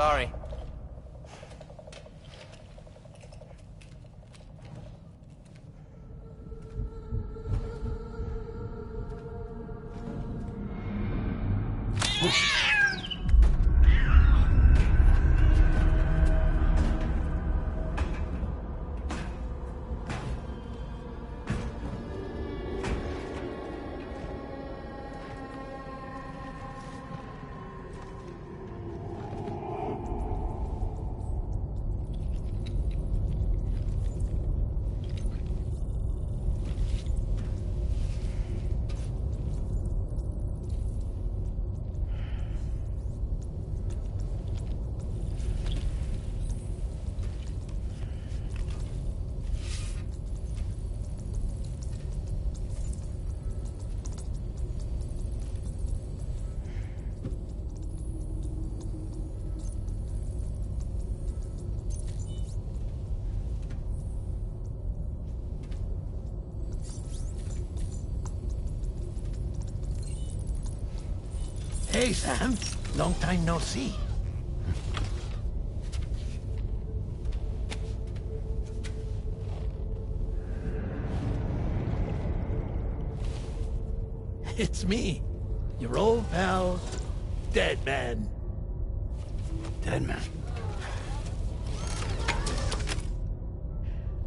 Sorry. Hey, Sam. Long time no see. It's me, your old pal, Dead Man. Dead Man?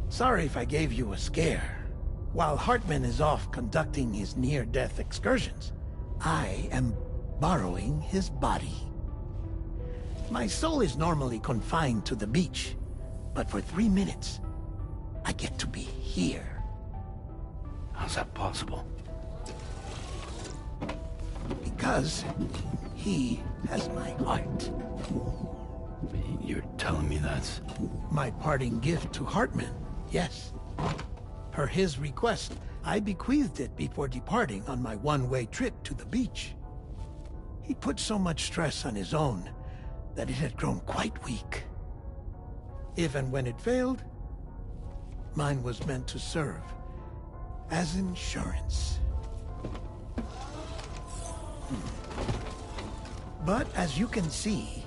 Sorry if I gave you a scare. While Hartman is off conducting his near-death excursions, I am borrowing his body. My soul is normally confined to the beach, but for 3 minutes, I get to be here. How's that possible? Because he has my heart. You're telling me that's... My parting gift to Hartman, yes. Per his request, I bequeathed it before departing on my one-way trip to the beach. He put so much stress on his own that it had grown quite weak. If and when it failed, mine was meant to serve as insurance. But as you can see,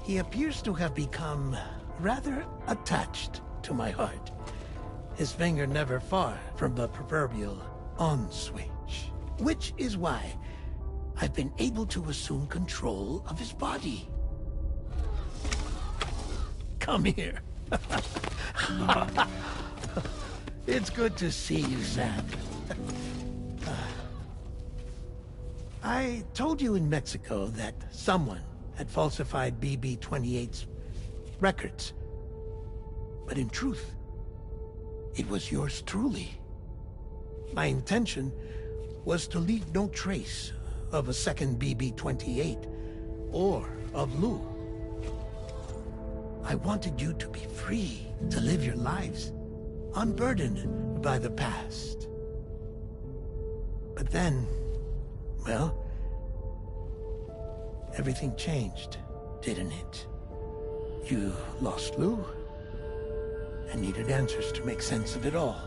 he appears to have become rather attached to my heart. His finger never far from the proverbial on switch. Which is why I've been able to assume control of his body. Come here. It's good to see you, Sam. I told you in Mexico that someone had falsified BB-28's records. But in truth, it was yours truly. My intention was to leave no trace of a second BB-28 or of Lou. I wanted you to be free to live your lives, unburdened by the past. But then, well, everything changed, didn't it? You lost Lou, and needed answers to make sense of it all.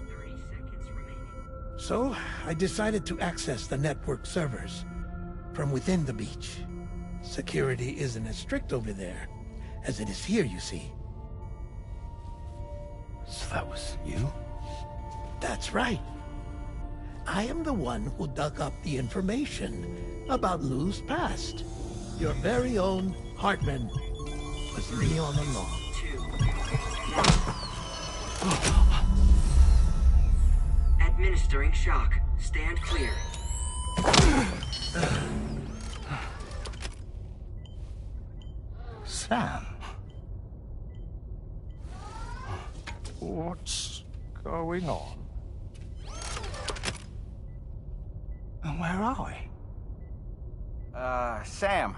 30 seconds remaining. So, I decided to access the network servers from within the beach. Security isn't as strict over there as it is here, you see. So that was you? That's right. I am the one who dug up the information about Lou's past. Your very own Hartman was me all along. 2. Administering shock. Stand clear. Sam? What's going on? And where are we? Sam.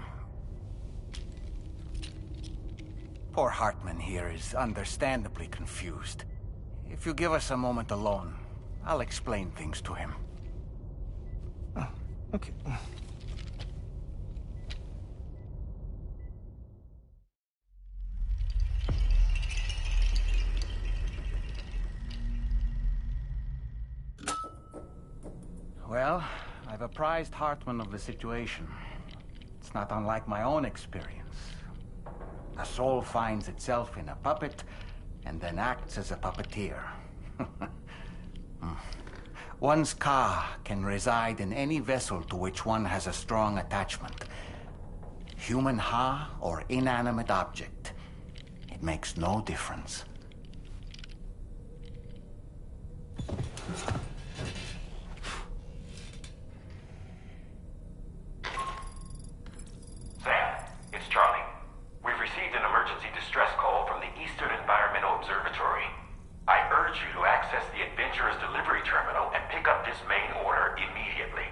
Poor Hartman here is understandably confused. If you give us a moment alone, I'll explain things to him. Oh, okay. Well, I've apprised Hartman of the situation. It's not unlike my own experience. A soul finds itself in a puppet and then acts as a puppeteer. One's ka can reside in any vessel to which one has a strong attachment. Human ha or inanimate object. It makes no difference. Sam, it's Charlie. We've received an emergency distress call from the Eastern Environmental Observatory. I urge you to access the Adventurer's delivery terminal and pick up this main order immediately.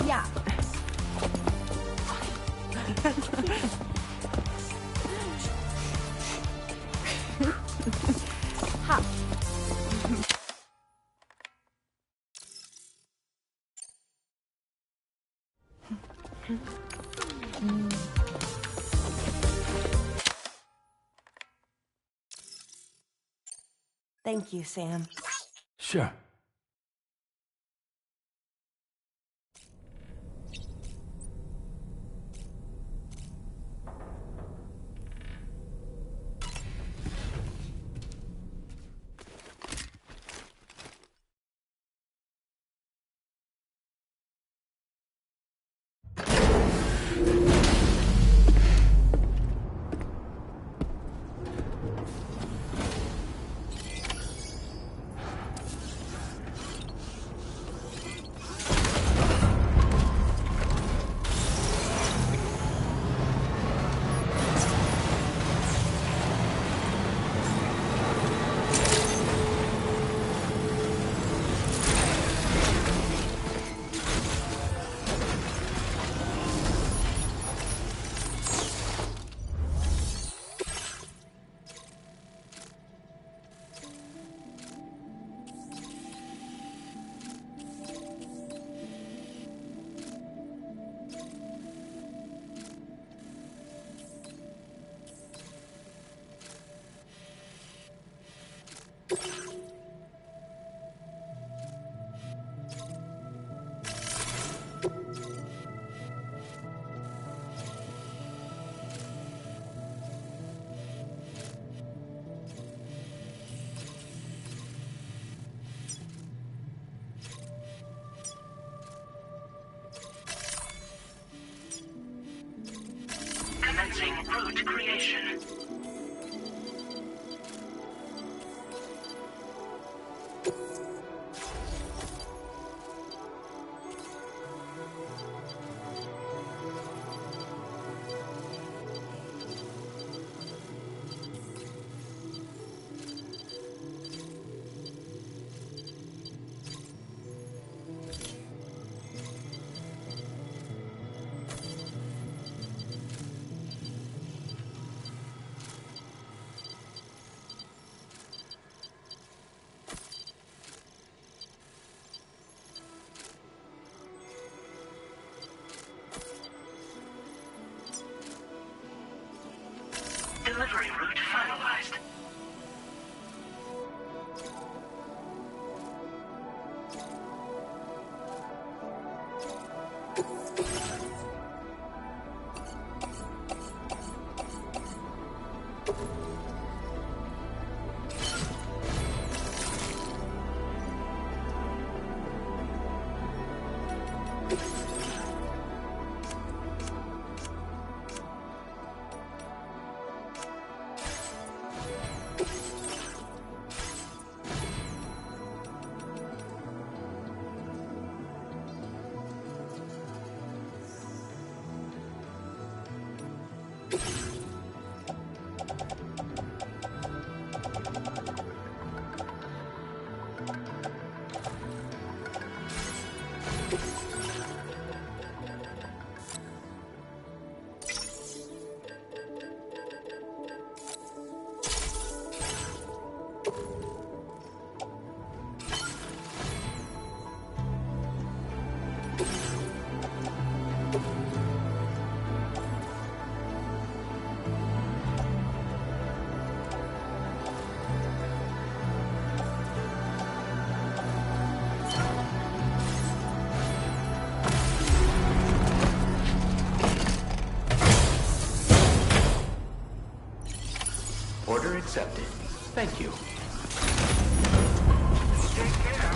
Yeah. Ha. Thank you, Sam. Sure. Commencing route creation. Delivery route finalized. Order accepted. Thank you. Take care.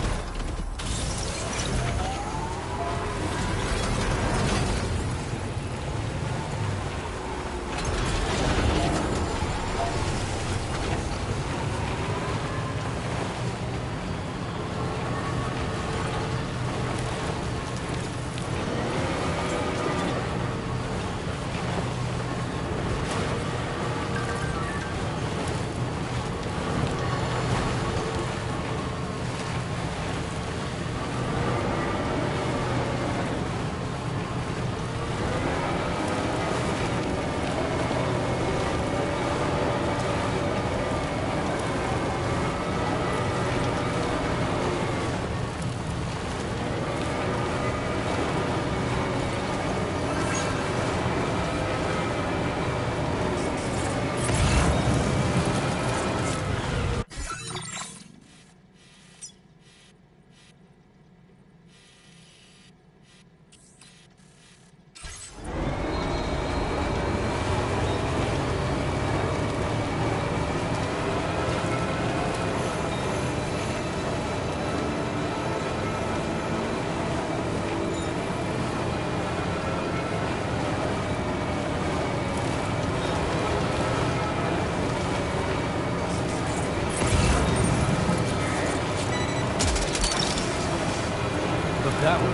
That one.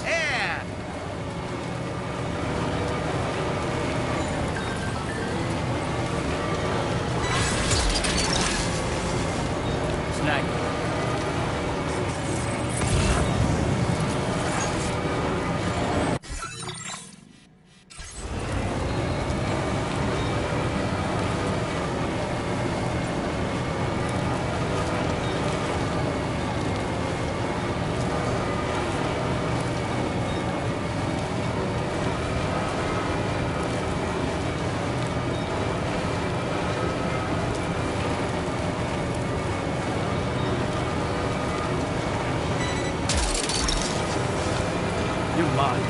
Yeah! Snag. You're mine.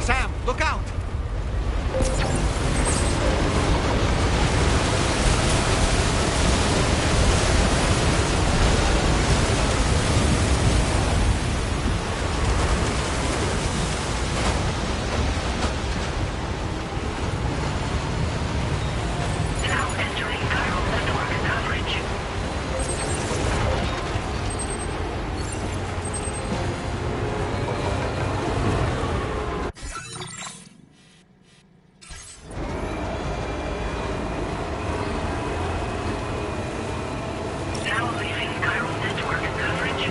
Sam, look out! Now entering chiral network coverage. Now leaving chiral network coverage.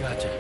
Gotcha.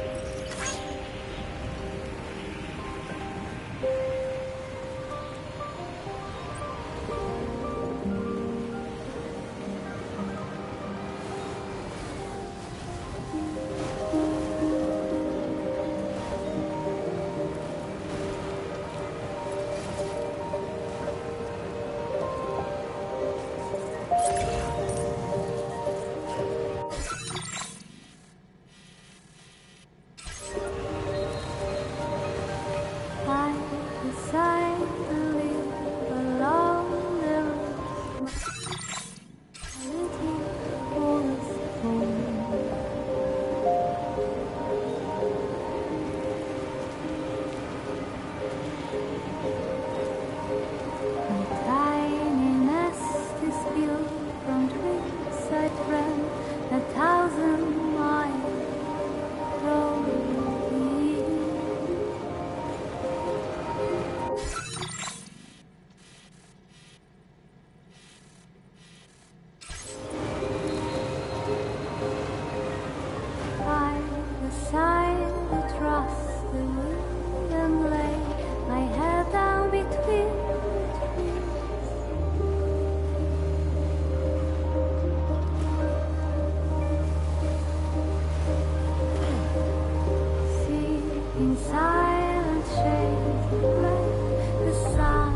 In silent shade, let the sun.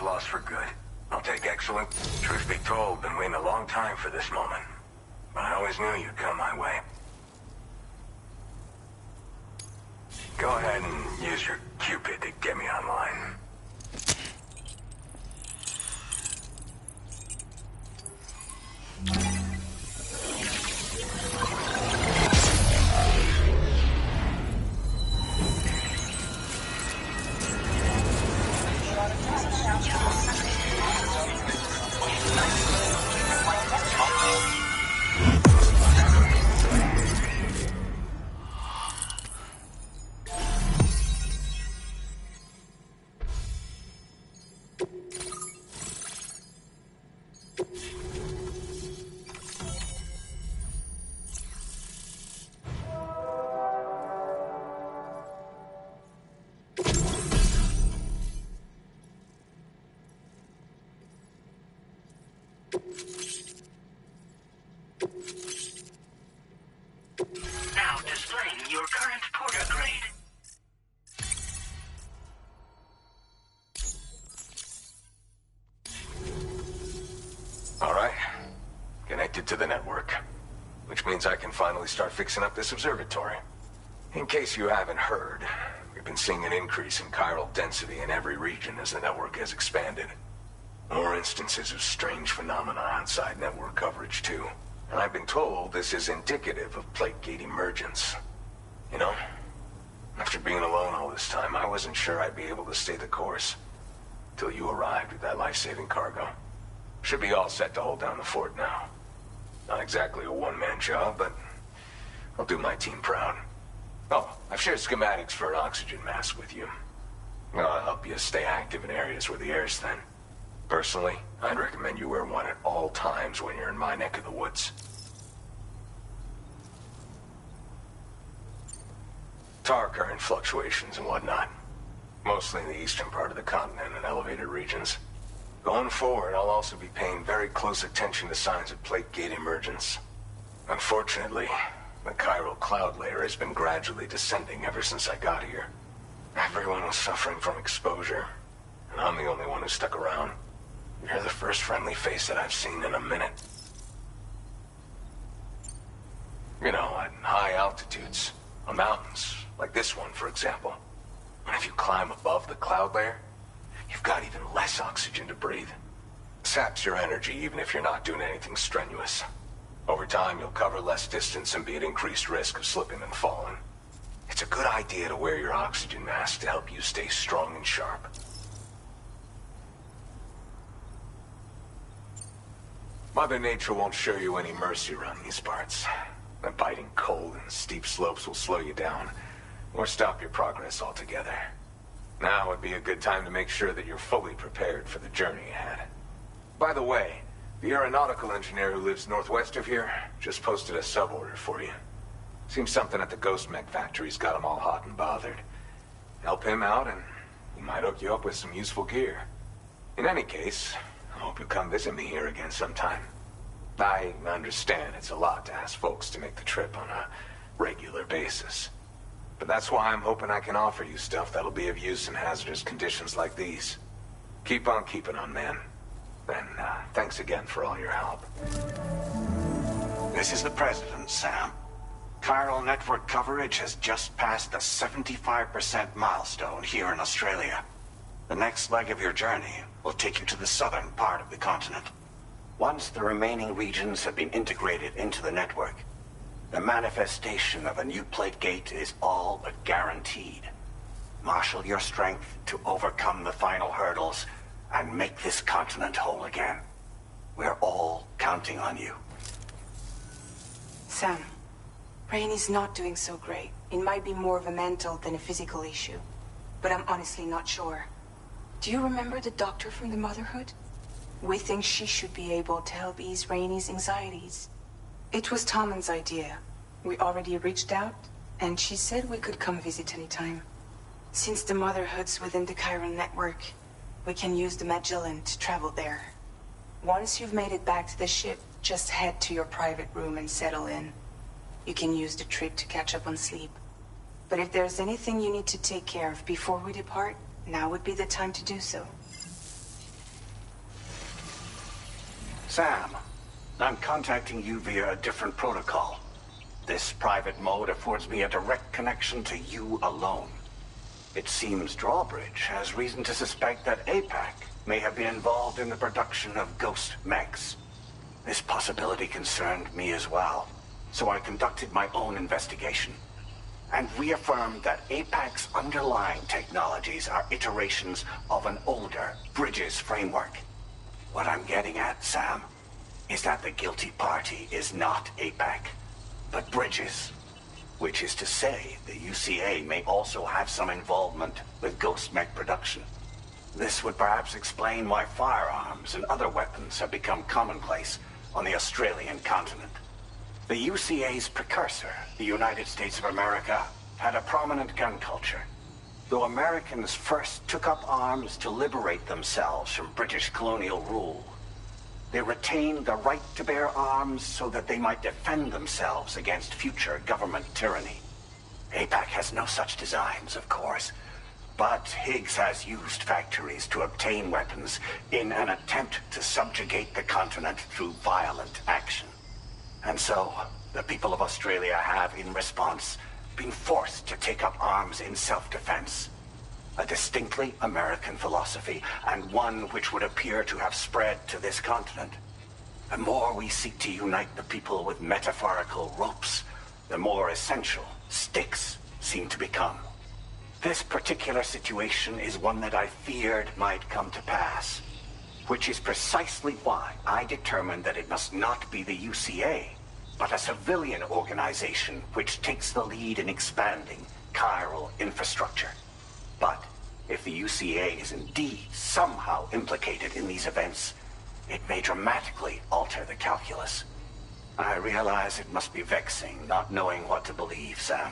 Lost for good. I'll take excellent. Truth be told, been waiting a long time for this moment. But I always knew you'd come my way. Go ahead and use your Cupid to get me online. Now displaying your current porter grade. All right. Connected to the network. Which means I can finally start fixing up this observatory. In case you haven't heard, we've been seeing an increase in chiral density in every region as the network has expanded. More instances of strange phenomena outside network coverage, too. And I've been told this is indicative of plate gate emergence. You know, after being alone all this time, I wasn't sure I'd be able to stay the course. Till you arrived with that life-saving cargo. Should be all set to hold down the fort now. Not exactly a one-man job, but I'll do my team proud. Oh, I've shared schematics for an oxygen mask with you. I'll help you stay active in areas where the air's thin. Personally, I'd recommend you wear one at all times when you're in my neck of the woods. Tar current fluctuations and whatnot. Mostly in the eastern part of the continent and elevated regions. Going forward, I'll also be paying very close attention to signs of plate gate emergence. Unfortunately, the chiral cloud layer has been gradually descending ever since I got here. Everyone was suffering from exposure, and I'm the only one who stuck around. You're the first friendly face that I've seen in a minute. You know, at high altitudes, on mountains, like this one, for example. And if you climb above the cloud layer, you've got even less oxygen to breathe. Saps your energy even if you're not doing anything strenuous. Over time, you'll cover less distance and be at increased risk of slipping and falling. It's a good idea to wear your oxygen mask to help you stay strong and sharp. Mother Nature won't show you any mercy around these parts. The biting cold and steep slopes will slow you down, or stop your progress altogether. Now would be a good time to make sure that you're fully prepared for the journey ahead. By the way, the aeronautical engineer who lives northwest of here just posted a sub-order for you. Seems something at the Ghost Mech factory's got him all hot and bothered. Help him out and he might hook you up with some useful gear. In any case, I Hope you'll come visit me here again sometime. I understand it's a lot to ask folks to make the trip on a regular basis. But that's why I'm hoping I can offer you stuff that'll be of use in hazardous conditions like these. Keep on keeping on, man. And thanks again for all your help. This is the President, Sam. Chiral network coverage has just passed the 75% milestone here in Australia. The next leg of your journey will take you to the southern part of the continent. Once the remaining regions have been integrated into the network, the manifestation of a new plate gate is all but guaranteed. Marshal your strength to overcome the final hurdles and make this continent whole again. We're all counting on you. Sam, Rainy's not doing so great. It might be more of a mental than a physical issue, but I'm honestly not sure. Do you remember the doctor from the Motherhood? We think she should be able to help ease Rainy's anxieties. It was Tommen's idea. We already reached out, and she said we could come visit anytime. Since the Motherhood's within the Chiral network, we can use the Magellan to travel there. Once you've made it back to the ship, just head to your private room and settle in. You can use the trip to catch up on sleep. But if there's anything you need to take care of before we depart, now would be the time to do so. Sam, I'm contacting you via a different protocol. This private mode affords me a direct connection to you alone. It seems Drawbridge has reason to suspect that APAC may have been involved in the production of ghost mechs. This possibility concerned me as well, so I conducted my own investigation and reaffirmed that APAC's underlying technologies are iterations of an older Bridges framework. What I'm getting at, Sam, is that the guilty party is not APAC, but Bridges. Which is to say, the UCA may also have some involvement with ghost mech production. This would perhaps explain why firearms and other weapons have become commonplace on the Australian continent. The UCA's precursor, the United States of America, had a prominent gun culture. Though Americans first took up arms to liberate themselves from British colonial rule, they retained the right to bear arms so that they might defend themselves against future government tyranny. APAC has no such designs, of course, but Higgs has used factories to obtain weapons in an attempt to subjugate the continent through violent action. And so, the people of Australia have, in response, been forced to take up arms in self-defense. A distinctly American philosophy, and one which would appear to have spread to this continent. The more we seek to unite the people with metaphorical ropes, the more essential sticks seem to become. This particular situation is one that I feared might come to pass, which is precisely why I determined that it must not be the UCA, but a civilian organization which takes the lead in expanding chiral infrastructure. But if the UCA is indeed somehow implicated in these events, it may dramatically alter the calculus. I realize it must be vexing not knowing what to believe, Sam.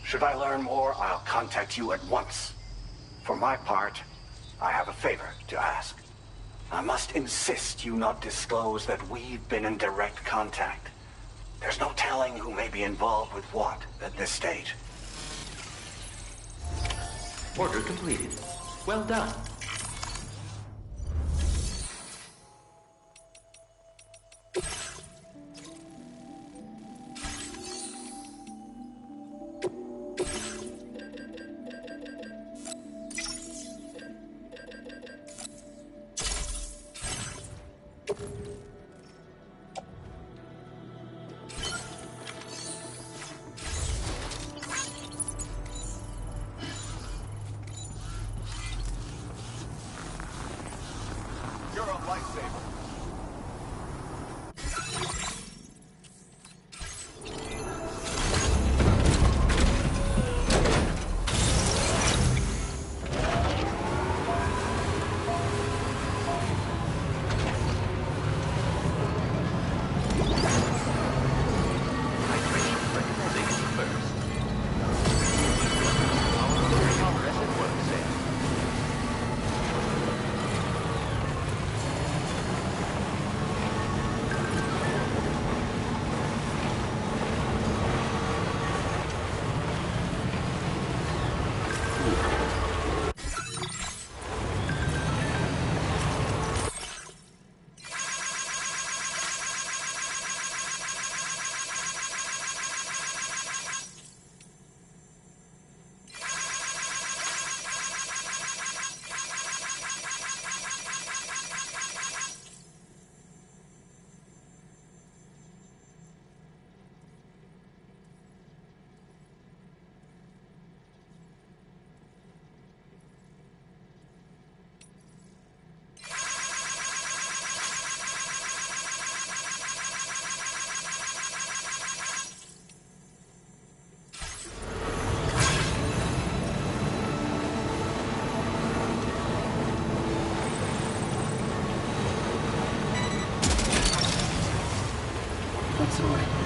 Should I learn more, I'll contact you at once. For my part, I have a favor to ask. I must insist you not disclose that we've been in direct contact. There's no telling who may be involved with what at this stage. Order completed. Well done. months away.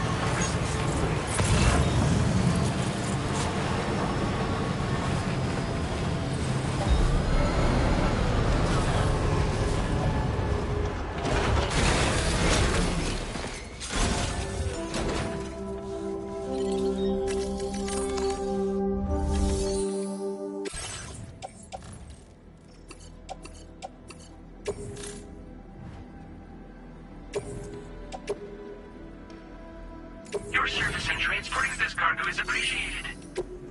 Your service in transporting this cargo is appreciated.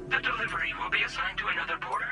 The delivery will be assigned to another porter.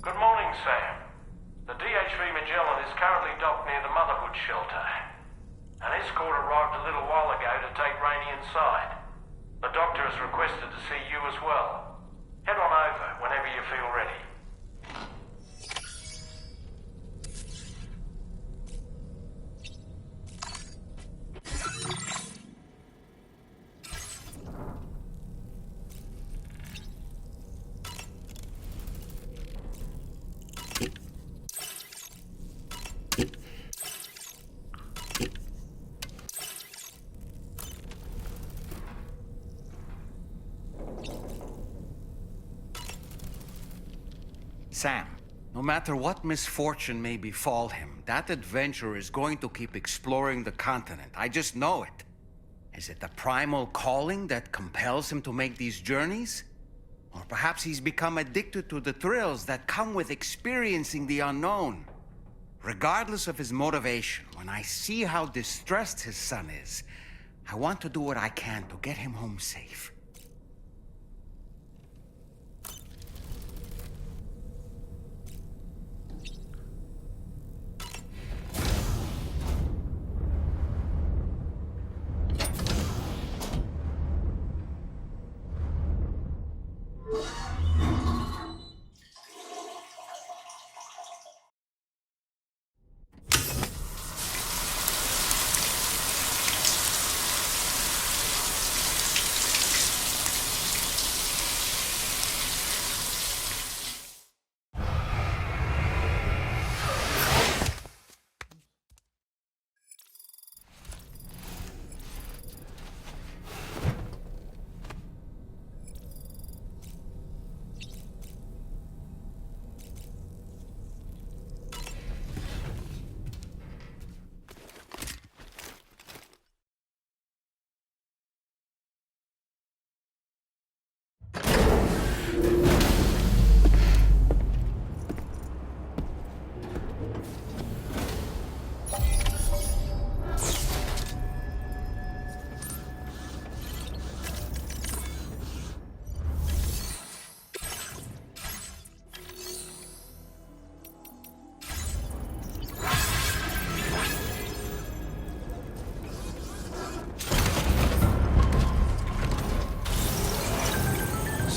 Good morning, Sam. The DHV Magellan is currently docked near the Motherhood shelter. An escort arrived a little while ago to take Rainey inside. The doctor has requested to see you as well. Head on over whenever you feel ready. Sam, no matter what misfortune may befall him, that adventurer is going to keep exploring the continent. I just know it. Is it the primal calling that compels him to make these journeys? Or perhaps he's become addicted to the thrills that come with experiencing the unknown. Regardless of his motivation, when I see how distressed his son is, I want to do what I can to get him home safe.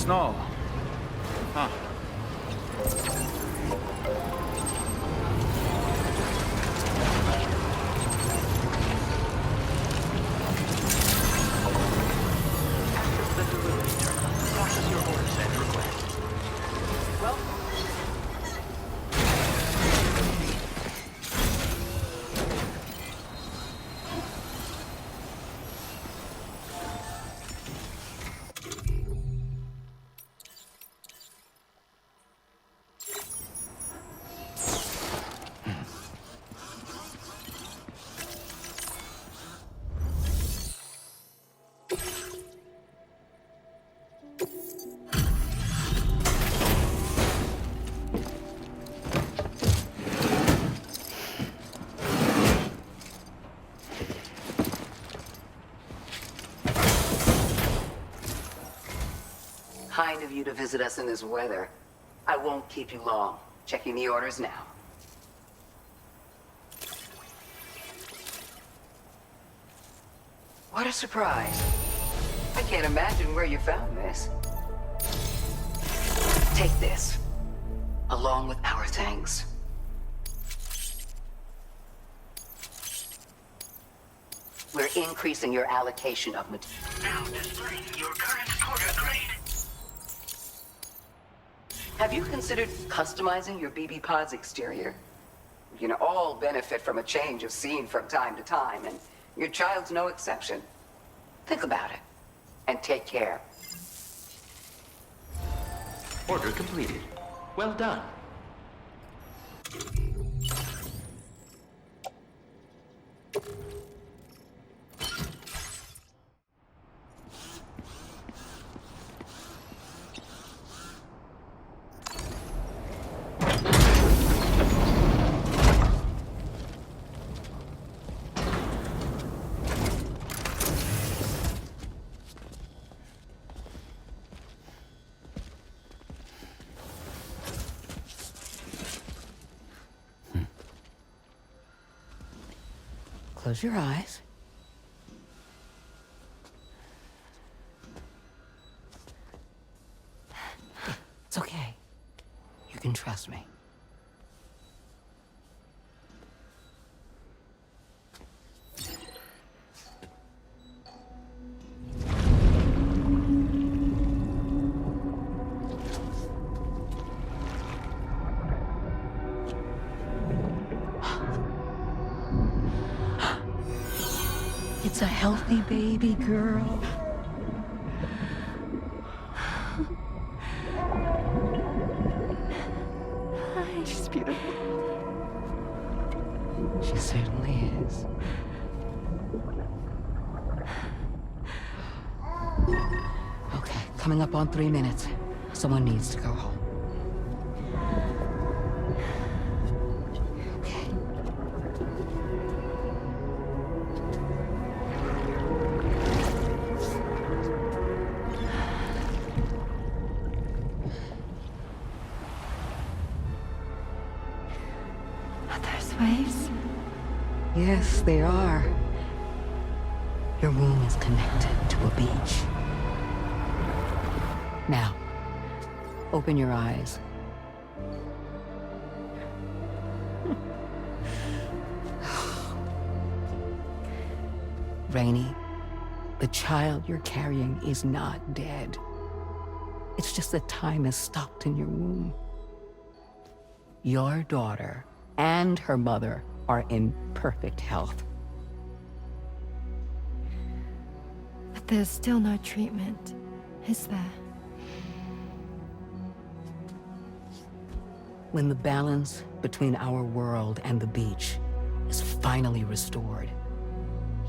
Snow. Huh. Access the delivery terminal. Process your orders and requests. Well, Kind of you to visit us in this weather. I won't keep you long. Checking the orders now. What a surprise. I can't imagine where you found this. Take this, along with our thanks. We're increasing your allocation of material. Now displaying your current order grade. Have you considered customizing your BB Pod's exterior? We can all benefit from a change of scene from time to time, and your child's no exception. Think about it, and take care. Order completed. Well done. Close your eyes. It's okay. You can trust me. It's a healthy baby girl. She's beautiful. She certainly is. Okay, coming up on 3 minutes. Someone needs to go home. Waves? Yes, they are. Your womb is connected to a beach. Now, open your eyes. Rainy, the child you're carrying is not dead. It's just that time has stopped in your womb. Your daughter and her mother are in perfect health. But there's still no treatment, is there? When the balance between our world and the beach is finally restored,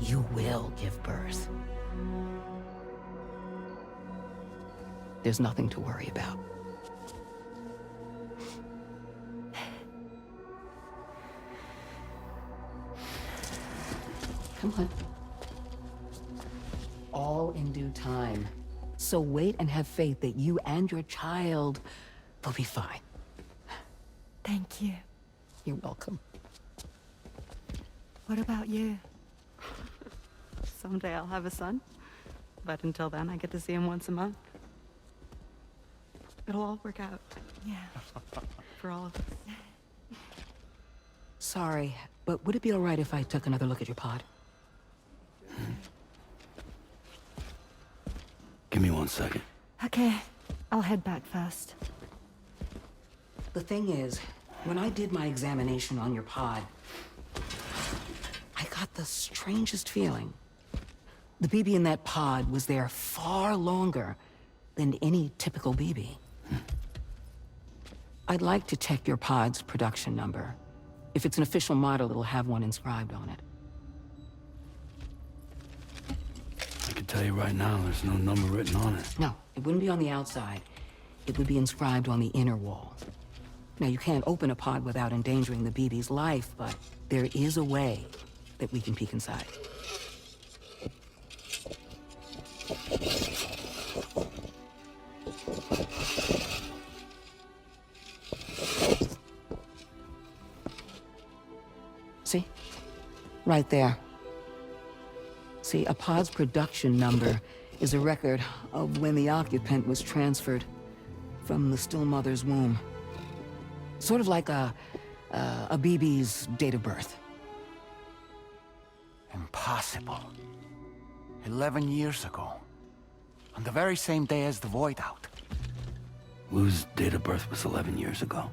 you will give birth. There's nothing to worry about. Come on. All in due time. So wait and have faith that you and your child will be fine. Thank you. You're welcome. What about you? Someday I'll have a son. But until then, I get to see him once a month. It'll all work out. Yeah. For all of us. Sorry, but would it be all right if I took another look at your pod? Give me 1 second. Okay, I'll head back first. The thing is, when I did my examination on your pod, I got the strangest feeling. The BB in that pod was there far longer than any typical BB. I'd like to check your pod's production number. If it's an official model, it'll have one inscribed on it. I can tell you right now, there's no number written on it. No, it wouldn't be on the outside. It would be inscribed on the inner wall. Now, you can't open a pod without endangering the BB's life, but there is a way that we can peek inside. See? Right there. See, a pod's production number is a record of when the occupant was transferred from the still mother's womb. Sort of like a BB's date of birth. Impossible. 11 years ago. On the very same day as the Void Out. Lou's date of birth was 11 years ago.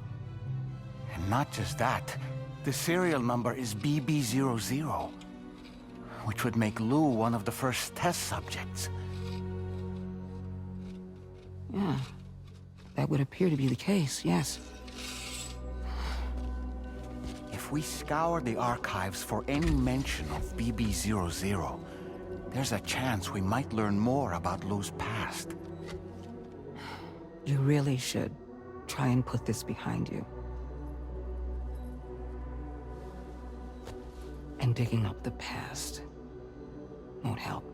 And not just that, the serial number is BB00, which would make Lou one of the first test subjects. Yeah, that would appear to be the case, yes. If we scour the archives for any mention of BB00, there's a chance we might learn more about Lou's past. You really should try and put this behind you. And digging up the past won't help.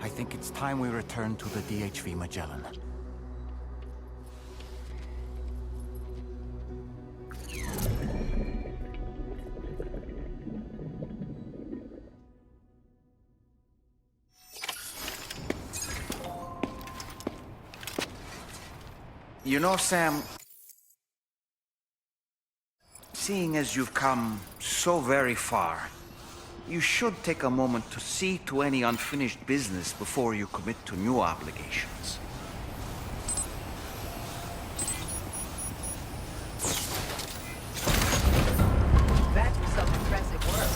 I think it's time we return to the DHV Magellan. You know, Sam, seeing as you've come so very far, you should take a moment to see to any unfinished business before you commit to new obligations. That was some impressive work.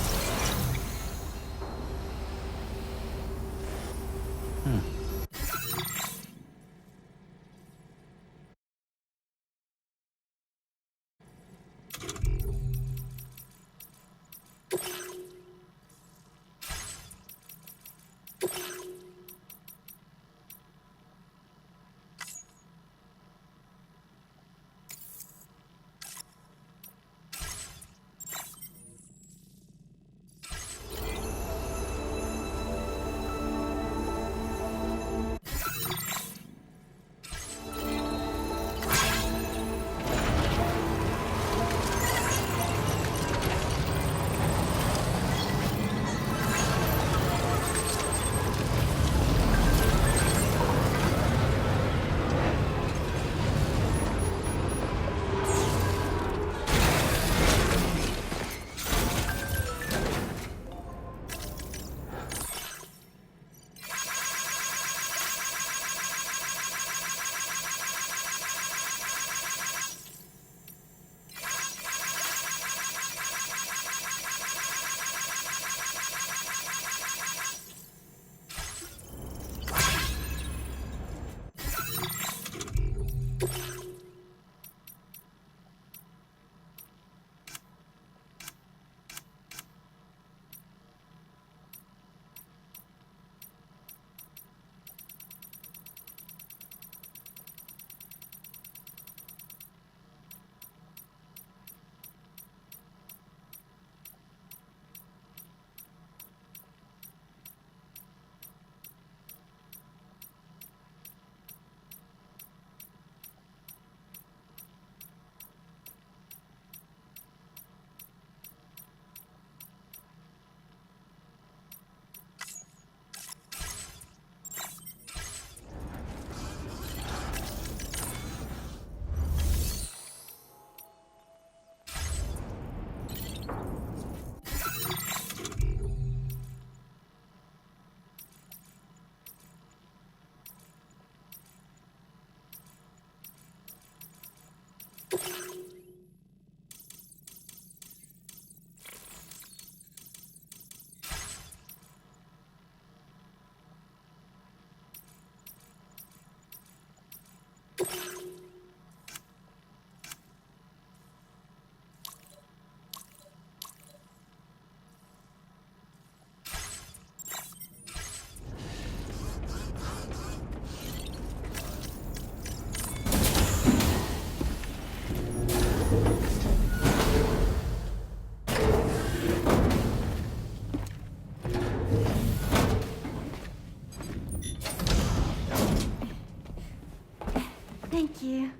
Thank you.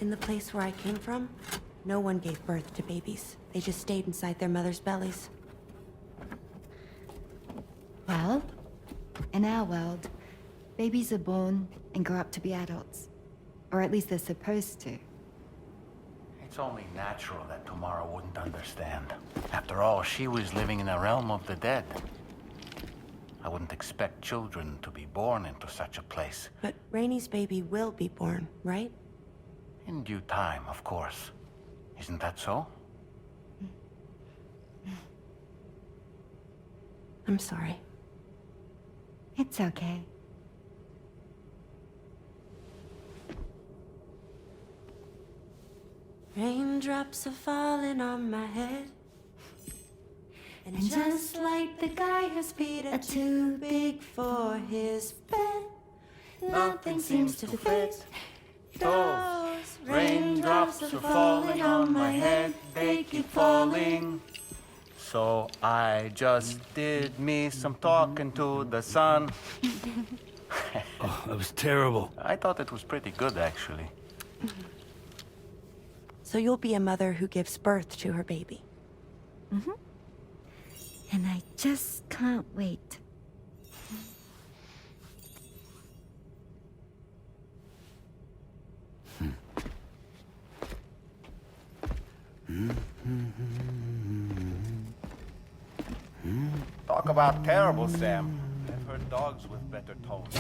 In the place where I came from, no one gave birth to babies. They just stayed inside their mother's bellies. Well, in our world, babies are born and grow up to be adults. Or at least they're supposed to. It's only natural that Tamara wouldn't understand. After all, she was living in a realm of the dead. I wouldn't expect children to be born into such a place. But Rainey's baby will be born, right? In due time, of course. Isn't that so? I'm sorry. It's okay. Raindrops are falling on my head. And just like the guy whose feet are too big for his bed, nothing seems to fit. Those raindrops are falling on my head, they keep falling. So I just did me some talking to the sun. Oh, that was terrible. I thought it was pretty good, actually. So you'll be a mother who gives birth to her baby. Mm-hmm. And I just can't wait. Talk about terrible, Sam. I've heard dogs with better tones.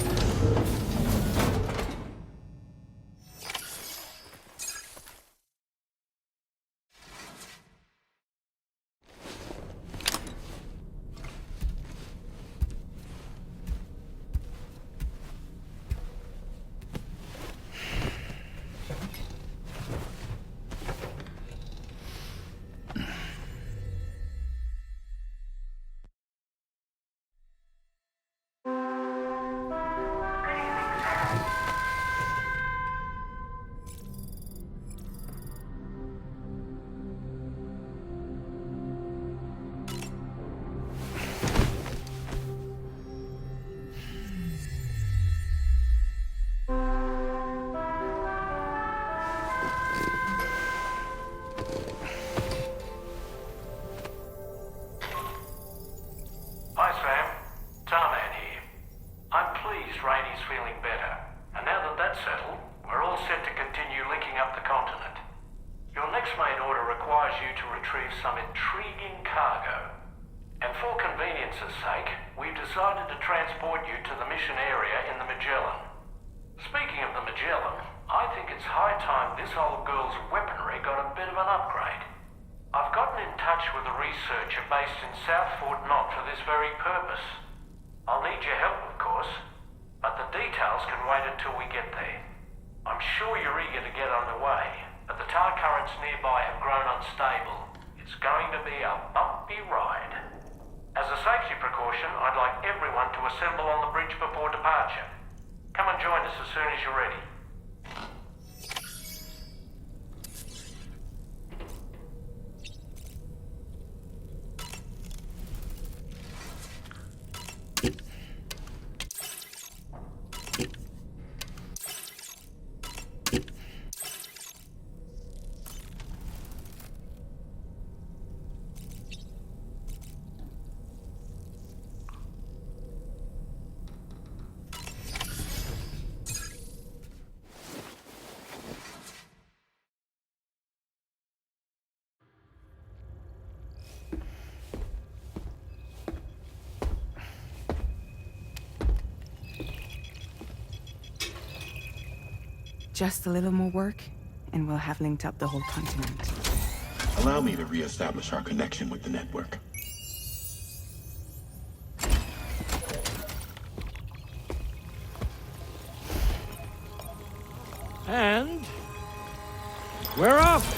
Hi, Sam. Tarman here. I'm pleased Rainey's feeling better. And now that that's settled, we're all set to continue linking up the continent. Your next main order requires you to retrieve some intriguing cargo. And for convenience's sake, we've decided to transport you to the mission area in the Magellan. Speaking of the Magellan, I think it's high time this old girl's weaponry got a bit of an upgrade. I've gotten in touch with a researcher based in South Fort Knott for this very purpose. I'll need your help, of course, but the details can wait until we get there. I'm sure you're eager to get underway, but the tar currents nearby have grown unstable. It's going to be a bumpy ride. As a safety precaution, I'd like everyone to assemble on the bridge before departure. Come and join us as soon as you're ready. Just a little more work, and we'll have linked up the whole continent. Allow me to reestablish our connection with the network. And we're off!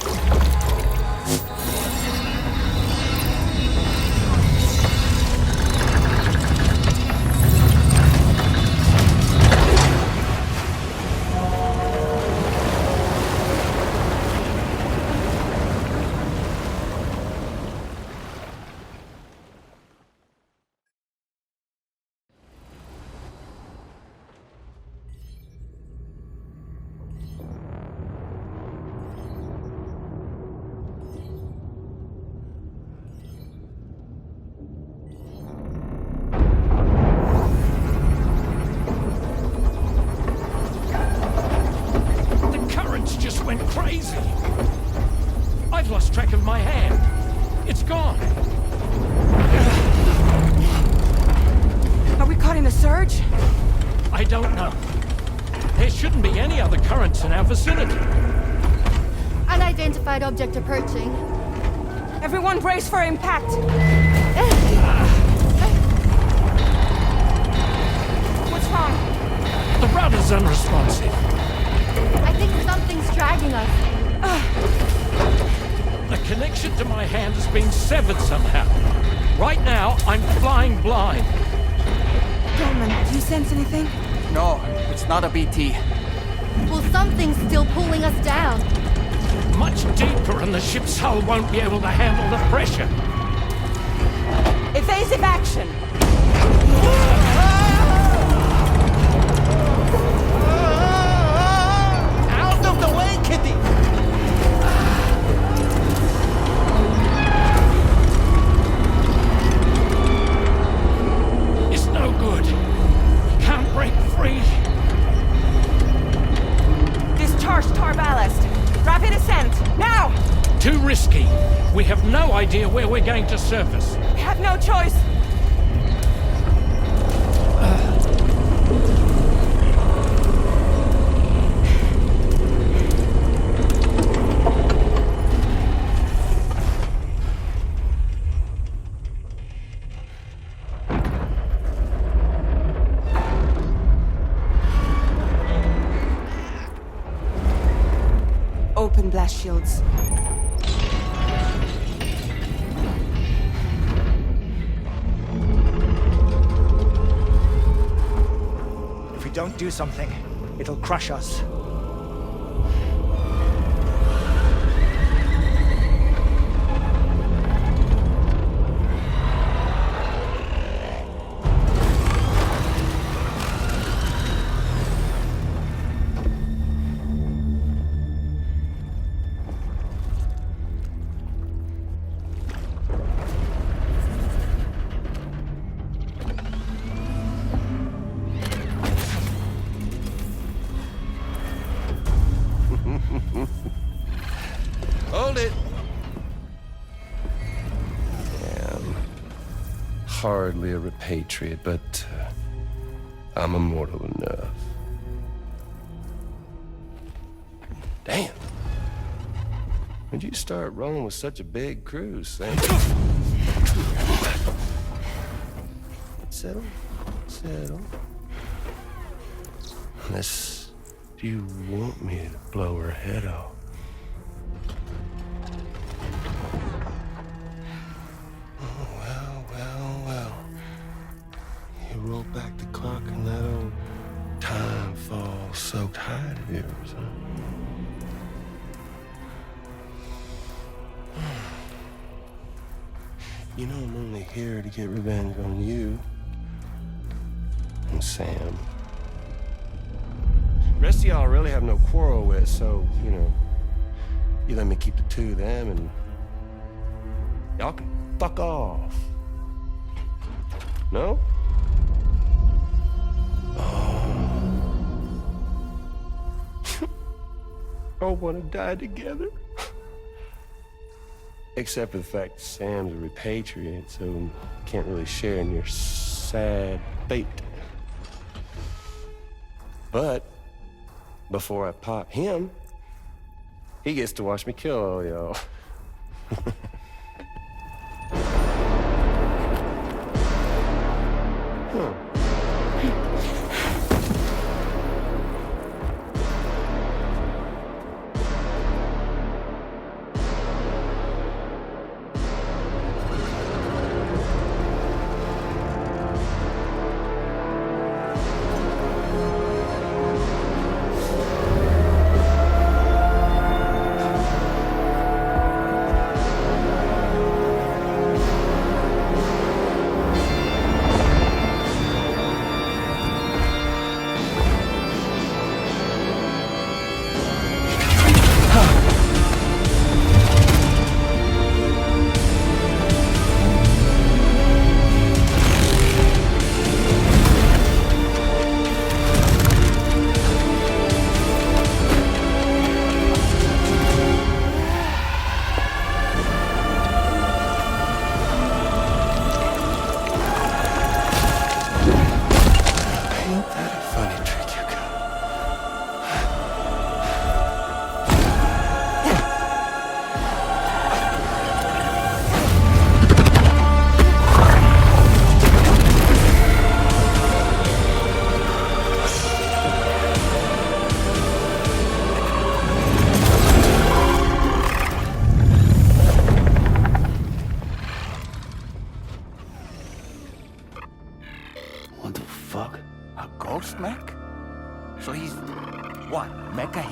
don't know. There shouldn't be any other currents in our vicinity. Unidentified object approaching. Everyone brace for impact. What's wrong? The rudder's unresponsive. I think something's dragging us. The connection to my hand has been severed somehow. Right now, I'm flying blind. Dolman, do you sense anything? No, it's not a BT. Well, something's still pulling us down. Much deeper, and the ship's hull won't be able to handle the pressure. Evasive action! Out of the way, Kitty! It's no good. Can't break free. Discharge tar ballast. Rapid ascent, now! Too risky. We have no idea where we're going to surface. We have no choice. Open blast shields. If we don't do something, it'll crush us. Hold it. I'm hardly a repatriate, but I'm immortal enough. Damn. When'd you start rolling with such a big crew, Sam? Settle. Unless you want me to blow her head off. Well. You roll back the clock and that old time fall soaked hide of yours, huh? You know I'm only here to get revenge on you and Sam. The rest of y'all really have no quarrel with, so, you let me keep the two of them and y'all can fuck off. No? All want to die together. Except for the fact that Sam's a repatriate, so can't really share in your sad fate. But before I pop him, he gets to watch me kill all y'all.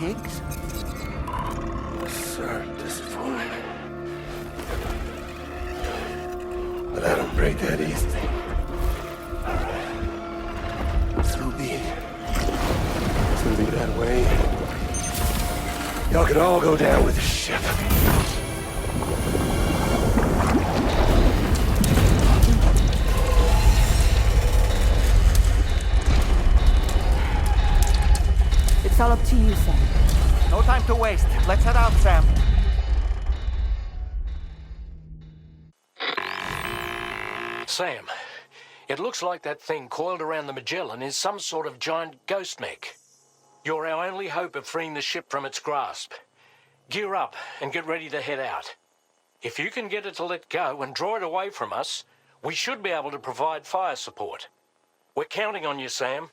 pigs? Sorry to disappoint. But I don't break that easy. Alright. So be it. It's gonna be that way. Y'all could all go down with the ship. It's all up to you, Sam. No time to waste. Let's head out, Sam. Sam, it looks like that thing coiled around the Magellan is some sort of giant ghost mech. You're our only hope of freeing the ship from its grasp. Gear up and get ready to head out. If you can get it to let go and draw it away from us, we should be able to provide fire support. We're counting on you, Sam.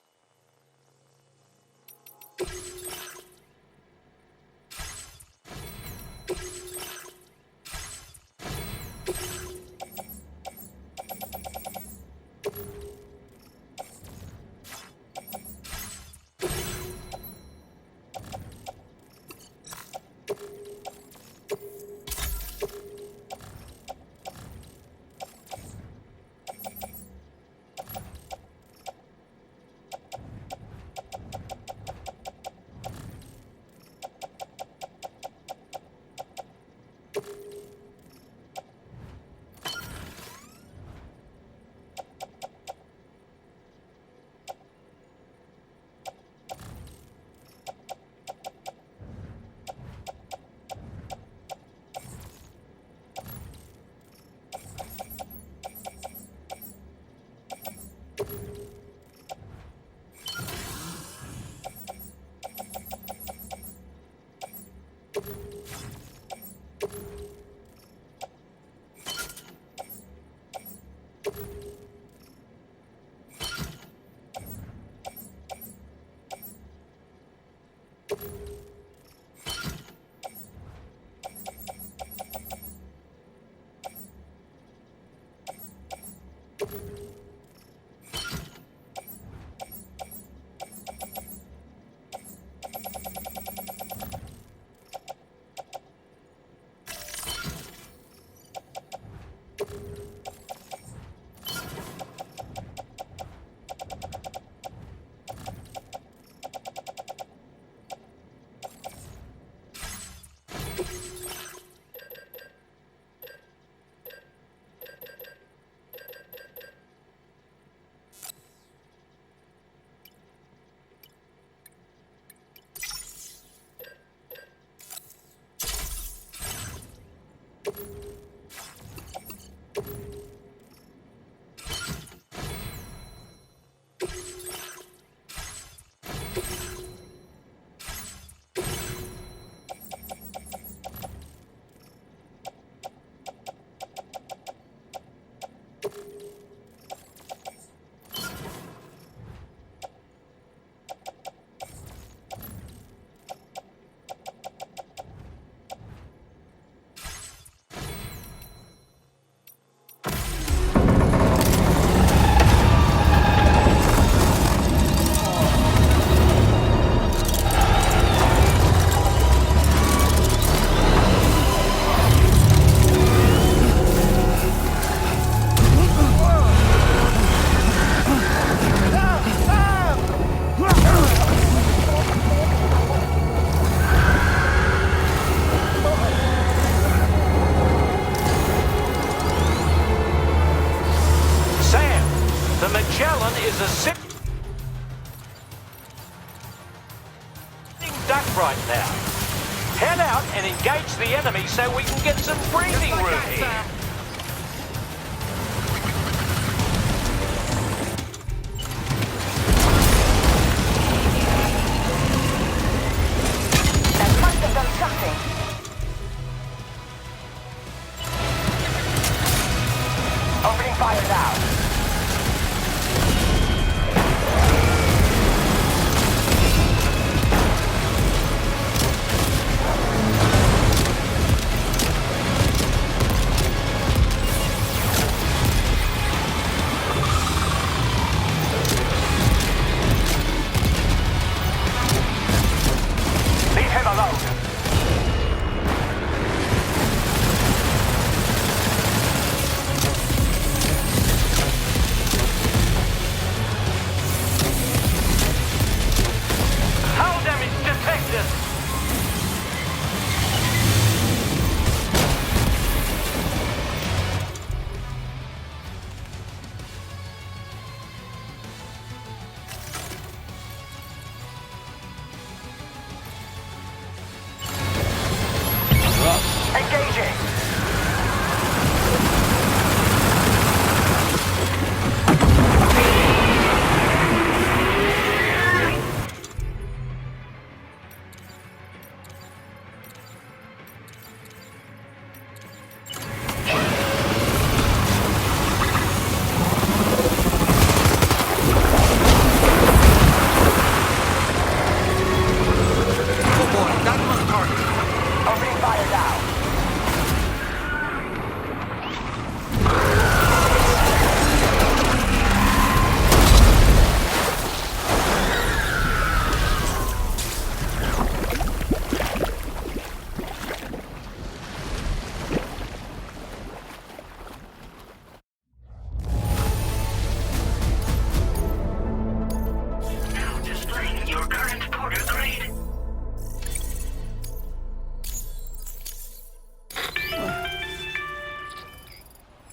Magellan is a sitting duck right now. Head out and engage the enemy so we can get some breathing room here. That must have done something. Opening fire now. These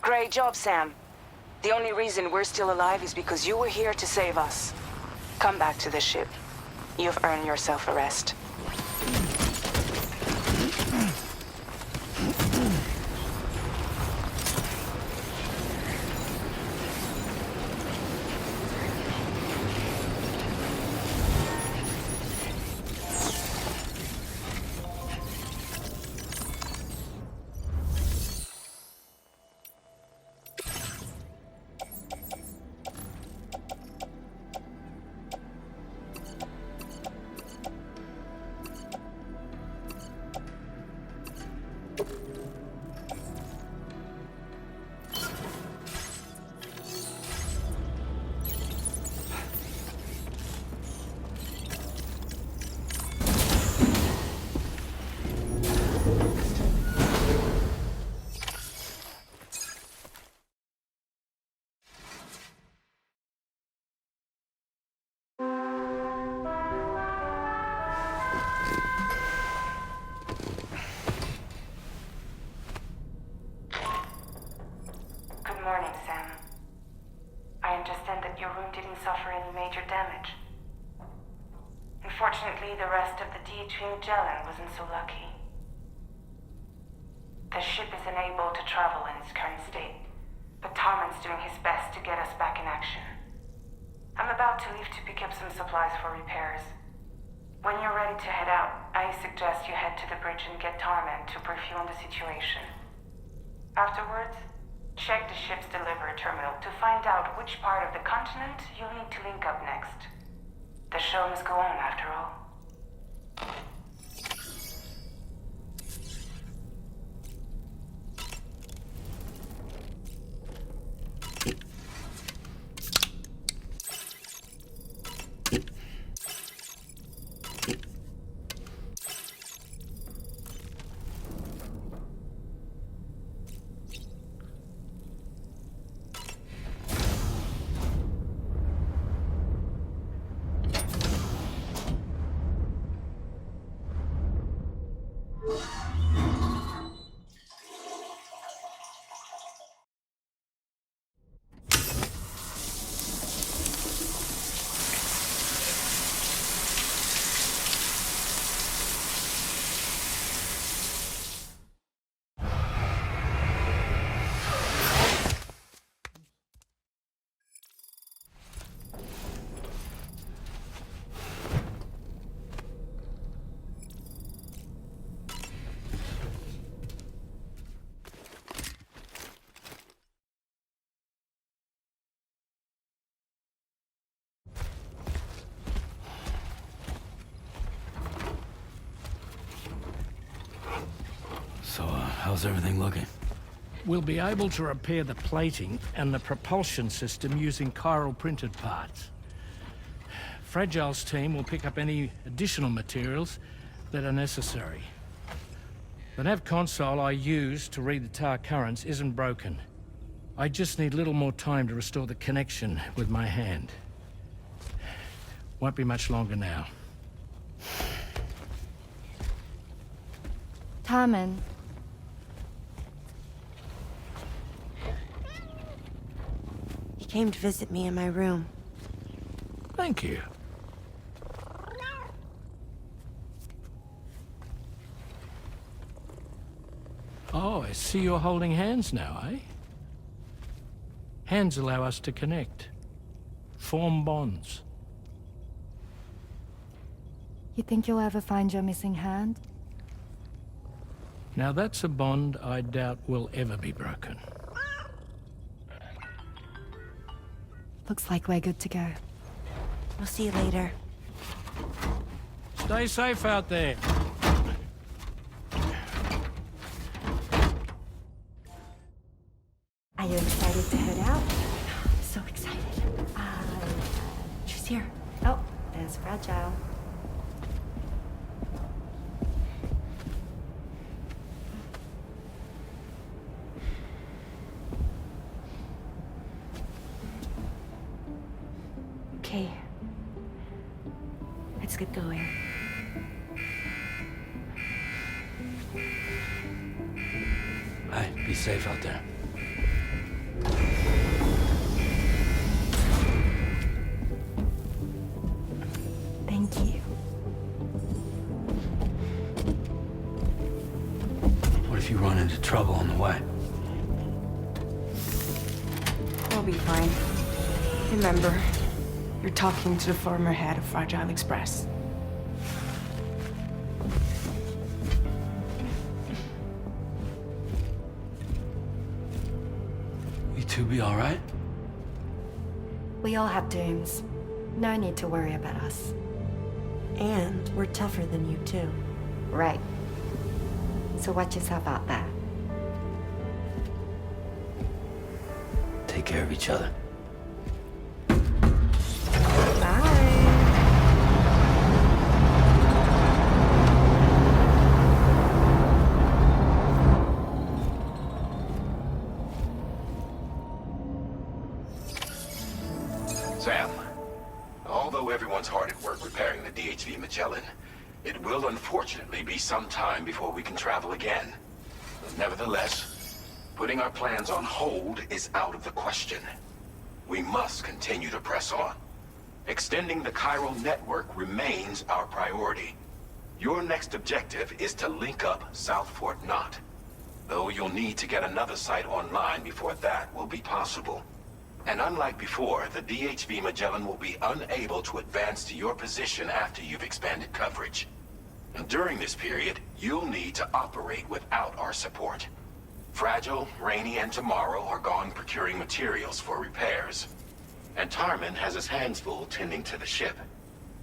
Great job, Sam. The only reason we're still alive is because you were here to save us. Come back to the ship. You've earned yourself a rest. Good morning, Sam. I understand that your room didn't suffer any major damage. Unfortunately, the rest of the DHV Magellan wasn't so lucky. The ship is unable to travel in its current state, but Tarman's doing his best to get us back in action. I'm about to leave to pick up some supplies for repairs. When you're ready to head out, I suggest you head to the bridge and get Tarman to brief you on the situation. Afterwards, check the ship's delivery terminal to find out which part of the continent you'll need to link up next. The show must go on, after all. So, how's everything looking? We'll be able to repair the plating and the propulsion system using chiral printed parts. Fragile's team will pick up any additional materials that are necessary. The nav console I use to read the tower currents isn't broken. I just need a little more time to restore the connection with my hand. Won't be much longer now. Tarman. He came to visit me in my room. Thank you. Oh, I see you're holding hands now, eh? Hands allow us to connect, form bonds. You think you'll ever find your missing hand? Now that's a bond I doubt will ever be broken. Looks like we're good to go. We'll see you later. Stay safe out there. Are you excited to head out? So excited. She's here. Oh, there's Fragile. Okay. Let's get going. Hey, be safe out there. be fine. Remember, you're talking to the former head of Fragile Express. You two be all right? We all have dooms. No need to worry about us. And we're tougher than you, too. Right. So watch yourself out there. Take care of each other. Sam, although everyone's hard at work repairing the DHV Magellan, it will unfortunately be some time before we can travel again. Nevertheless, putting our plans on hold is out of the question. We must continue to press on. Extending the chiral network remains our priority. Your next objective is to link up South Fort Knot. Though you'll need to get another site online before that will be possible. And unlike before, the DHV Magellan will be unable to advance to your position after you've expanded coverage. And during this period, you'll need to operate without our support. Fragile, Rainey, and Tomorrow are gone procuring materials for repairs. And Tarman has his hands full tending to the ship.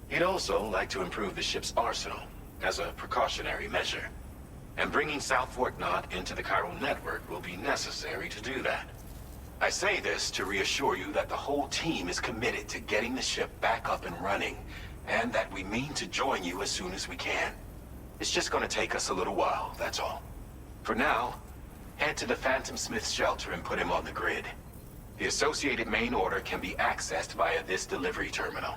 He'd also like to improve the ship's arsenal, as a precautionary measure. And bringing South Fort Knot into the chiral network will be necessary to do that. I say this to reassure you that the whole team is committed to getting the ship back up and running, and that we mean to join you as soon as we can. It's just gonna take us a little while, that's all. For now, head to the Phantom Smith's shelter and put him on the grid. The associated main order can be accessed via this delivery terminal.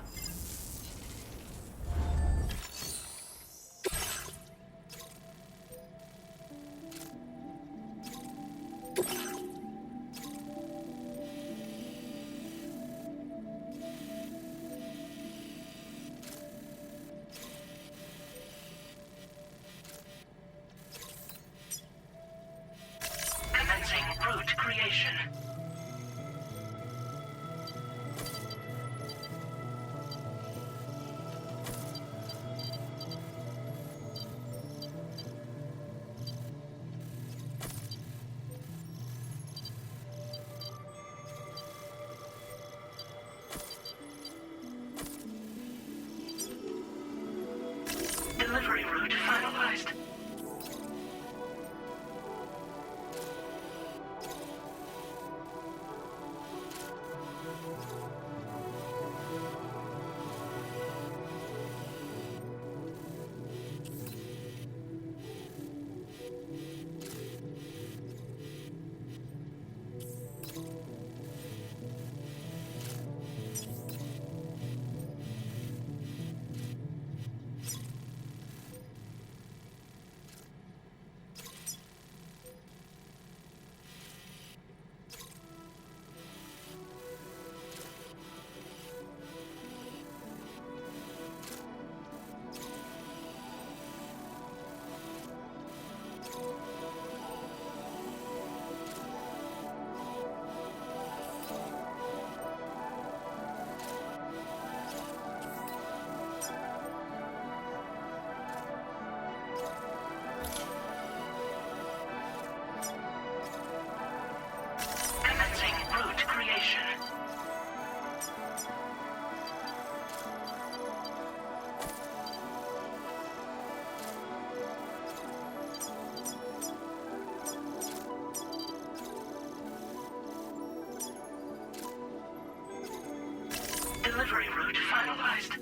Commencing route creation. Delivery route finalized. Commencing route creation. Delivery route finalized.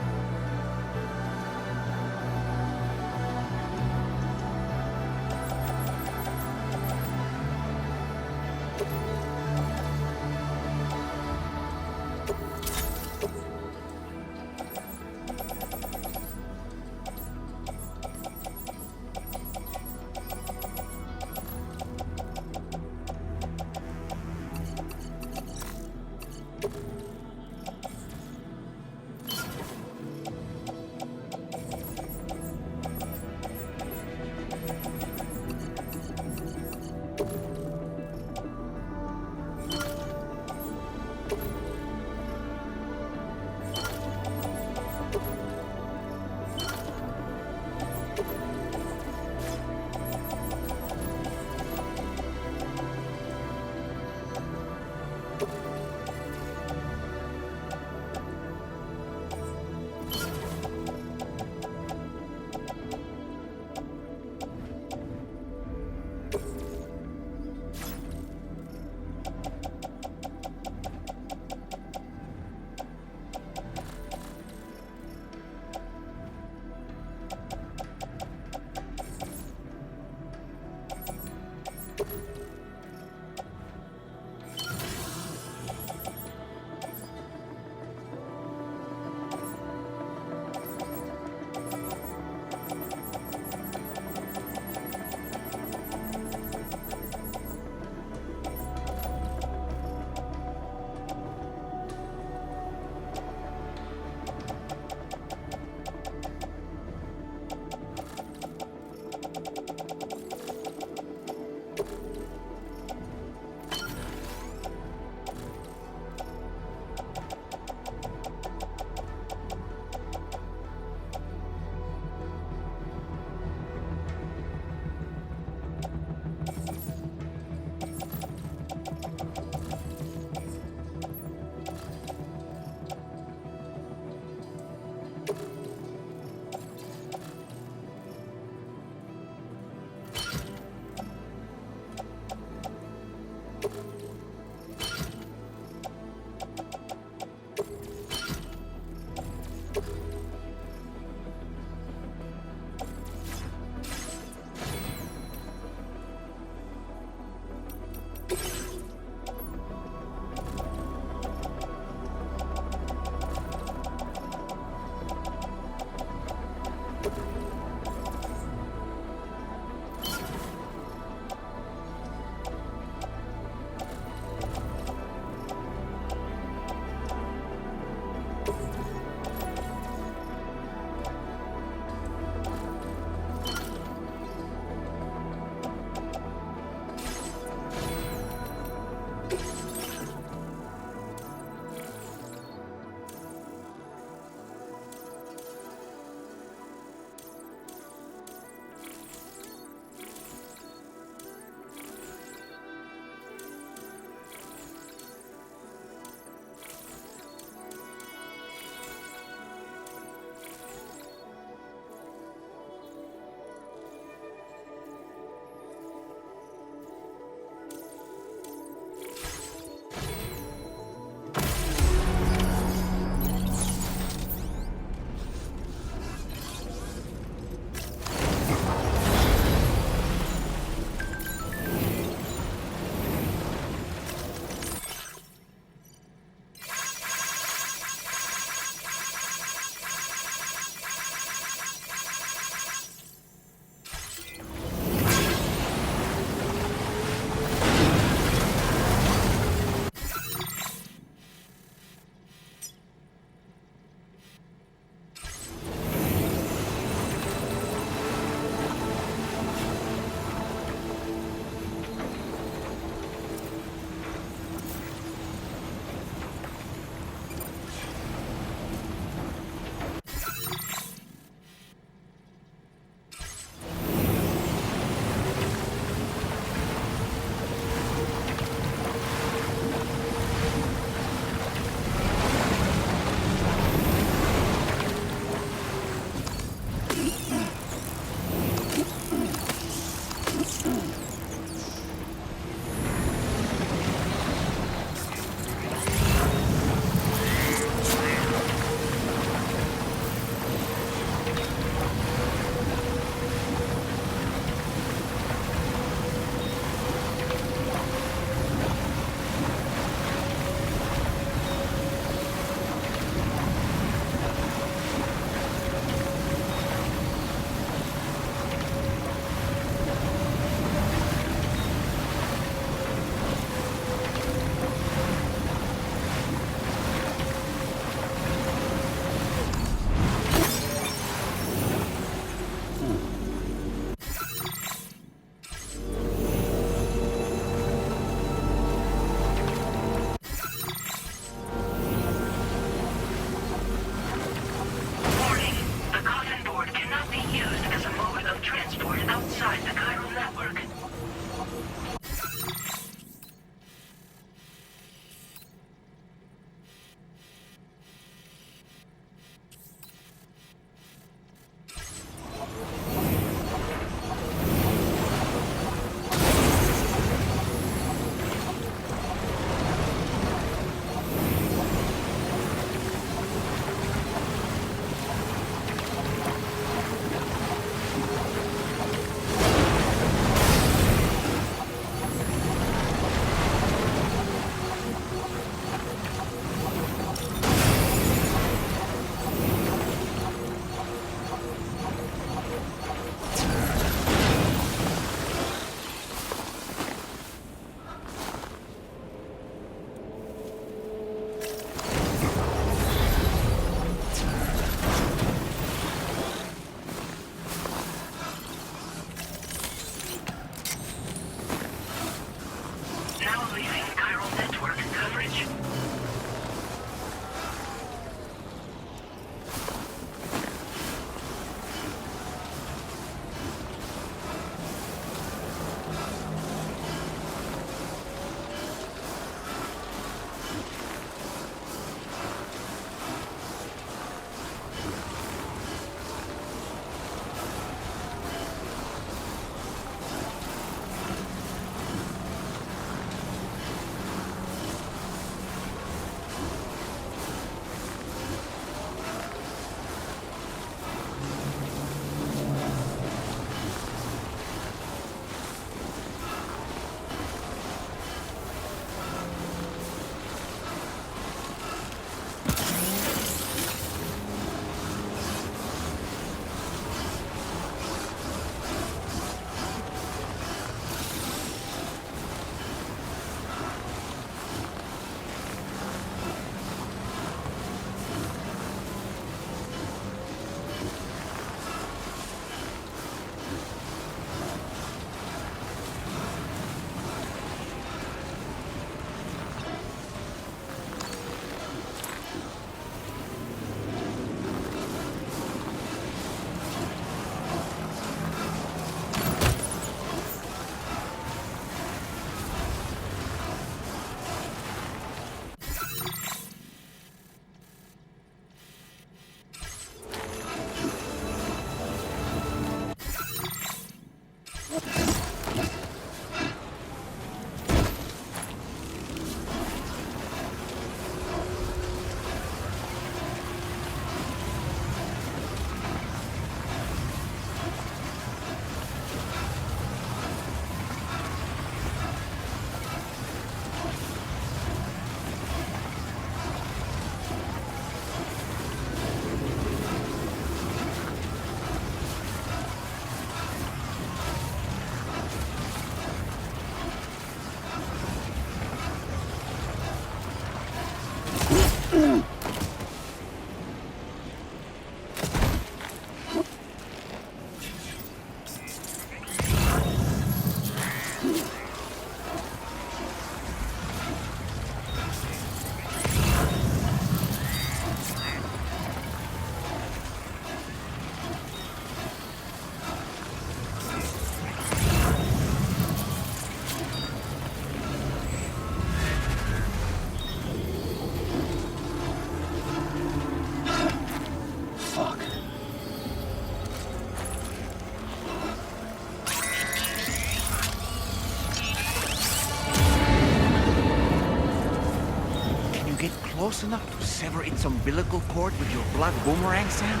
Close enough to sever its umbilical cord with your blood boomerang, Sam?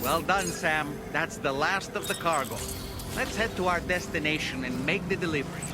Well done, Sam. That's the last of the cargo. Let's head to our destination and make the delivery.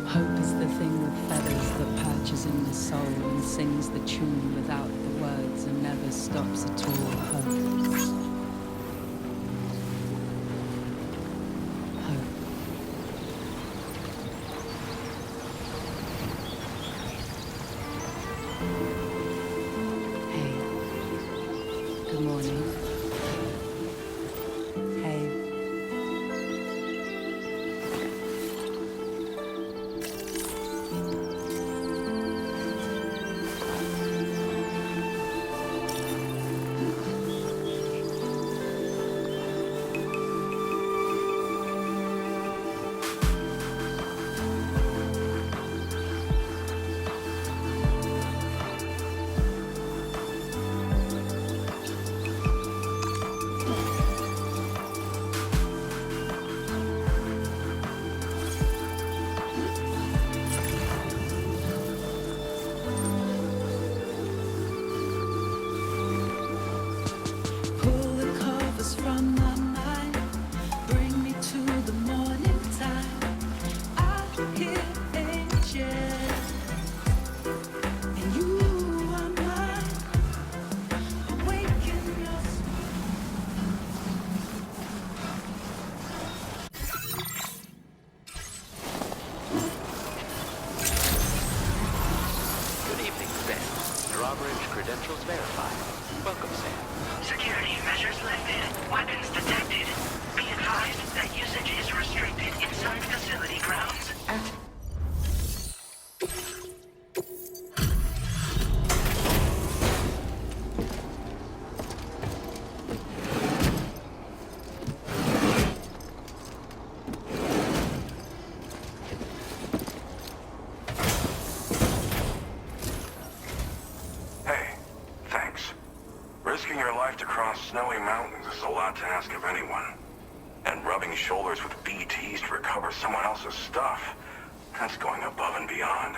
Hope is the thing with feathers that perches in the soul and sings the tune without the words and never stops at all. Hope. Good morning. Hey. Credentials verified. Welcome, Sam. Security measures lifted. Weapons detected. Be advised that usage is restricted inside facility grounds. Risking your life to cross snowy mountains is a lot to ask of anyone. And rubbing shoulders with BTs to recover someone else's stuff, that's going above and beyond.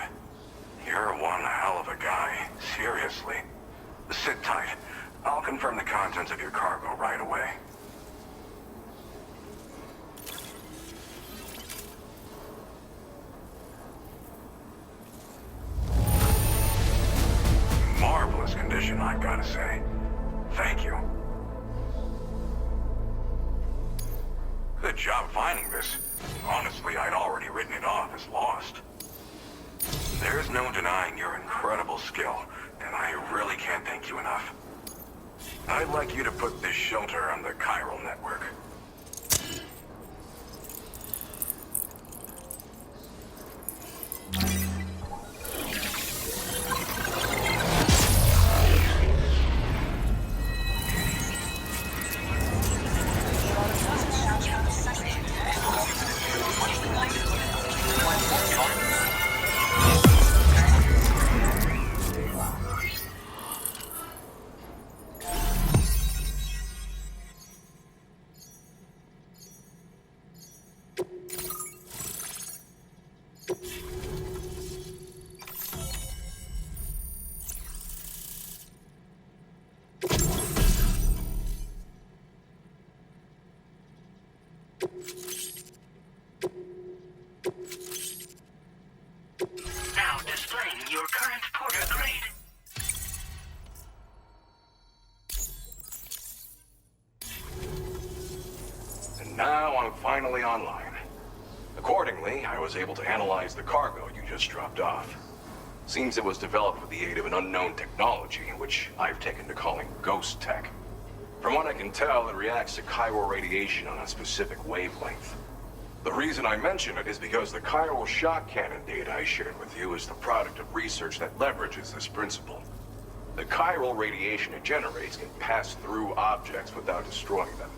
You're one hell of a guy, seriously. Sit tight. I'll confirm the contents of your cargo right away. Marvelous condition, I've got to say. Thank you. Good job finding this. Honestly, I'd already written it off as lost. There's no denying your incredible skill, and I really can't thank you enough. I'd like you to put this shelter on the chiral network. Now displaying your current porter grade. And now I'm finally online. Accordingly, I was able to analyze the cargo you just dropped off. Seems it was developed with the aid of an unknown technology, which I've taken to calling ghost tech. From what I can tell, it reacts to chiral radiation on a specific wavelength. The reason I mention it is because the chiral shock cannon data I shared with you is the product of research that leverages this principle. The chiral radiation it generates can pass through objects without destroying them.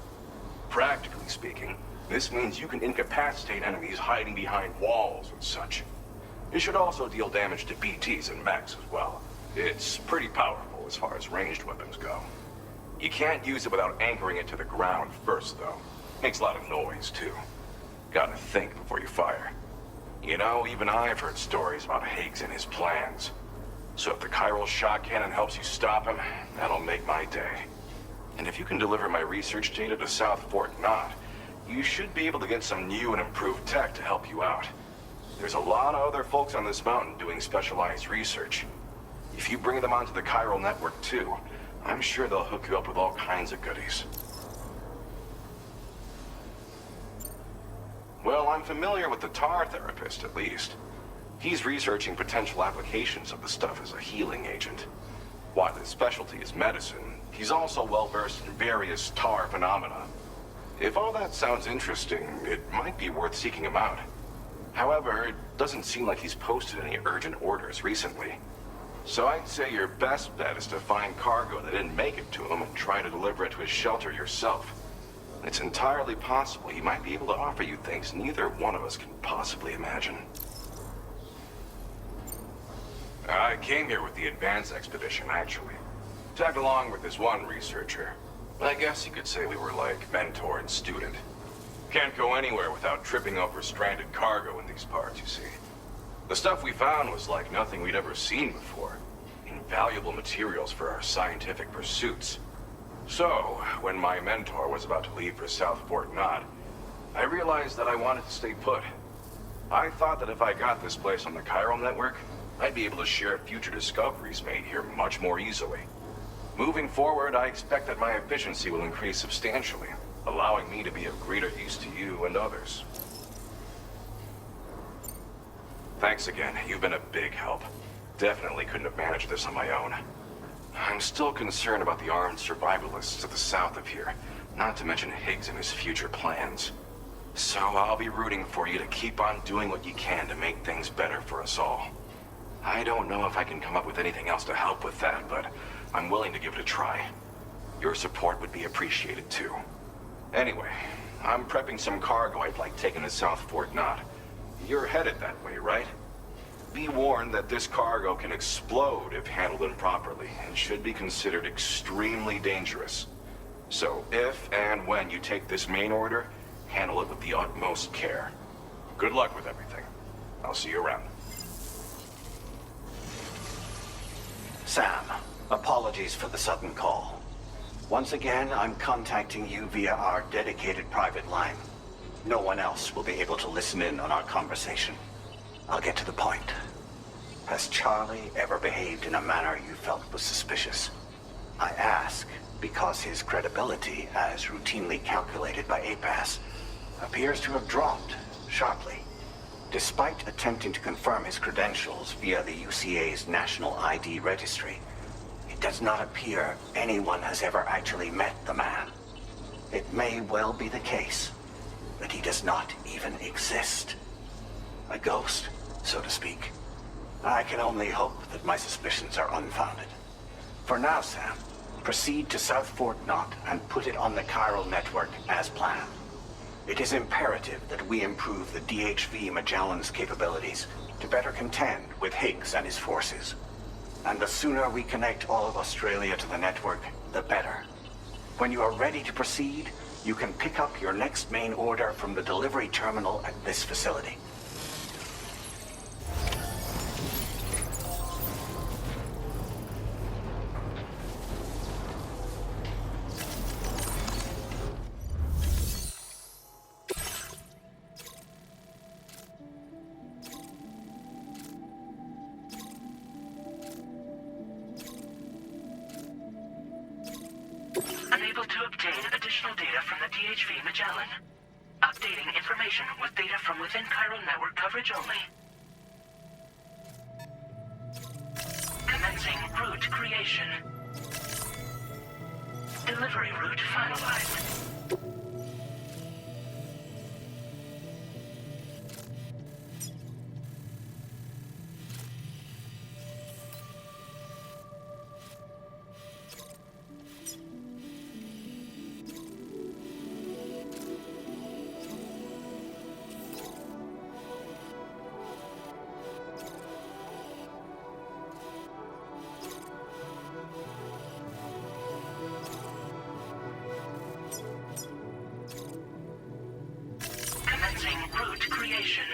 Practically speaking, this means you can incapacitate enemies hiding behind walls and such. It should also deal damage to BTs and mechs as well. It's pretty powerful as far as ranged weapons go. You can't use it without anchoring it to the ground first, though. Makes a lot of noise, too. Gotta think before you fire. You know, even I've heard stories about Higgs and his plans. So if the chiral shock cannon helps you stop him, that'll make my day. And if you can deliver my research data to South Fort Knot, you should be able to get some new and improved tech to help you out. There's a lot of other folks on this mountain doing specialized research. If you bring them onto the chiral network too, I'm sure they'll hook you up with all kinds of goodies. Well, I'm familiar with the tar therapist, at least. He's researching potential applications of the stuff as a healing agent. While his specialty is medicine, he's also well-versed in various tar phenomena. If all that sounds interesting, it might be worth seeking him out. However, it doesn't seem like he's posted any urgent orders recently. So I'd say your best bet is to find cargo that didn't make it to him and try to deliver it to his shelter yourself. It's entirely possible he might be able to offer you things neither one of us can possibly imagine. I came here with the advance expedition, actually. Tagged along with this one researcher. I guess you could say we were like mentor and student. Can't go anywhere without tripping over stranded cargo in these parts, you see. The stuff we found was like nothing we'd ever seen before. Invaluable materials for our scientific pursuits. So, when my mentor was about to leave for South Fort Knot, I realized that I wanted to stay put. I thought that if I got this place on the chiral network, I'd be able to share future discoveries made here much more easily. Moving forward, I expect that my efficiency will increase substantially, allowing me to be of greater use to you and others. Thanks again. You've been a big help. Definitely couldn't have managed this on my own. I'm still concerned about the armed survivalists to the south of here, not to mention Higgs and his future plans. So I'll be rooting for you to keep on doing what you can to make things better for us all. I don't know if I can come up with anything else to help with that, but I'm willing to give it a try. Your support would be appreciated too. Anyway, I'm prepping some cargo I'd like taken to South Fort Knot. You're headed that way, right? Be warned that this cargo can explode if handled improperly, and should be considered extremely dangerous. So if and when you take this main order, handle it with the utmost care. Good luck with everything. I'll see you around. Sam, apologies for the sudden call. Once again, I'm contacting you via our dedicated private line. No one else will be able to listen in on our conversation. I'll get to the point. Has Charlie ever behaved in a manner you felt was suspicious? I ask because his credibility, as routinely calculated by APAS, appears to have dropped sharply. Despite attempting to confirm his credentials via the UCA's National ID Registry, it does not appear anyone has ever actually met the man. It may well be the case that he does not even exist. A ghost, so to speak. I can only hope that my suspicions are unfounded. For now, Sam, proceed to South Fort Knot and put it on the chiral network as planned. It is imperative that we improve the DHV Magellan's capabilities to better contend with Higgs and his forces. And the sooner we connect all of Australia to the network, the better. When you are ready to proceed, you can pick up your next main order from the delivery terminal at this facility. Unable to obtain additional data from the DHV Magellan. Updating information with data from within chiral network coverage only. Commencing route creation. Delivery route finalized. Commencing route creation.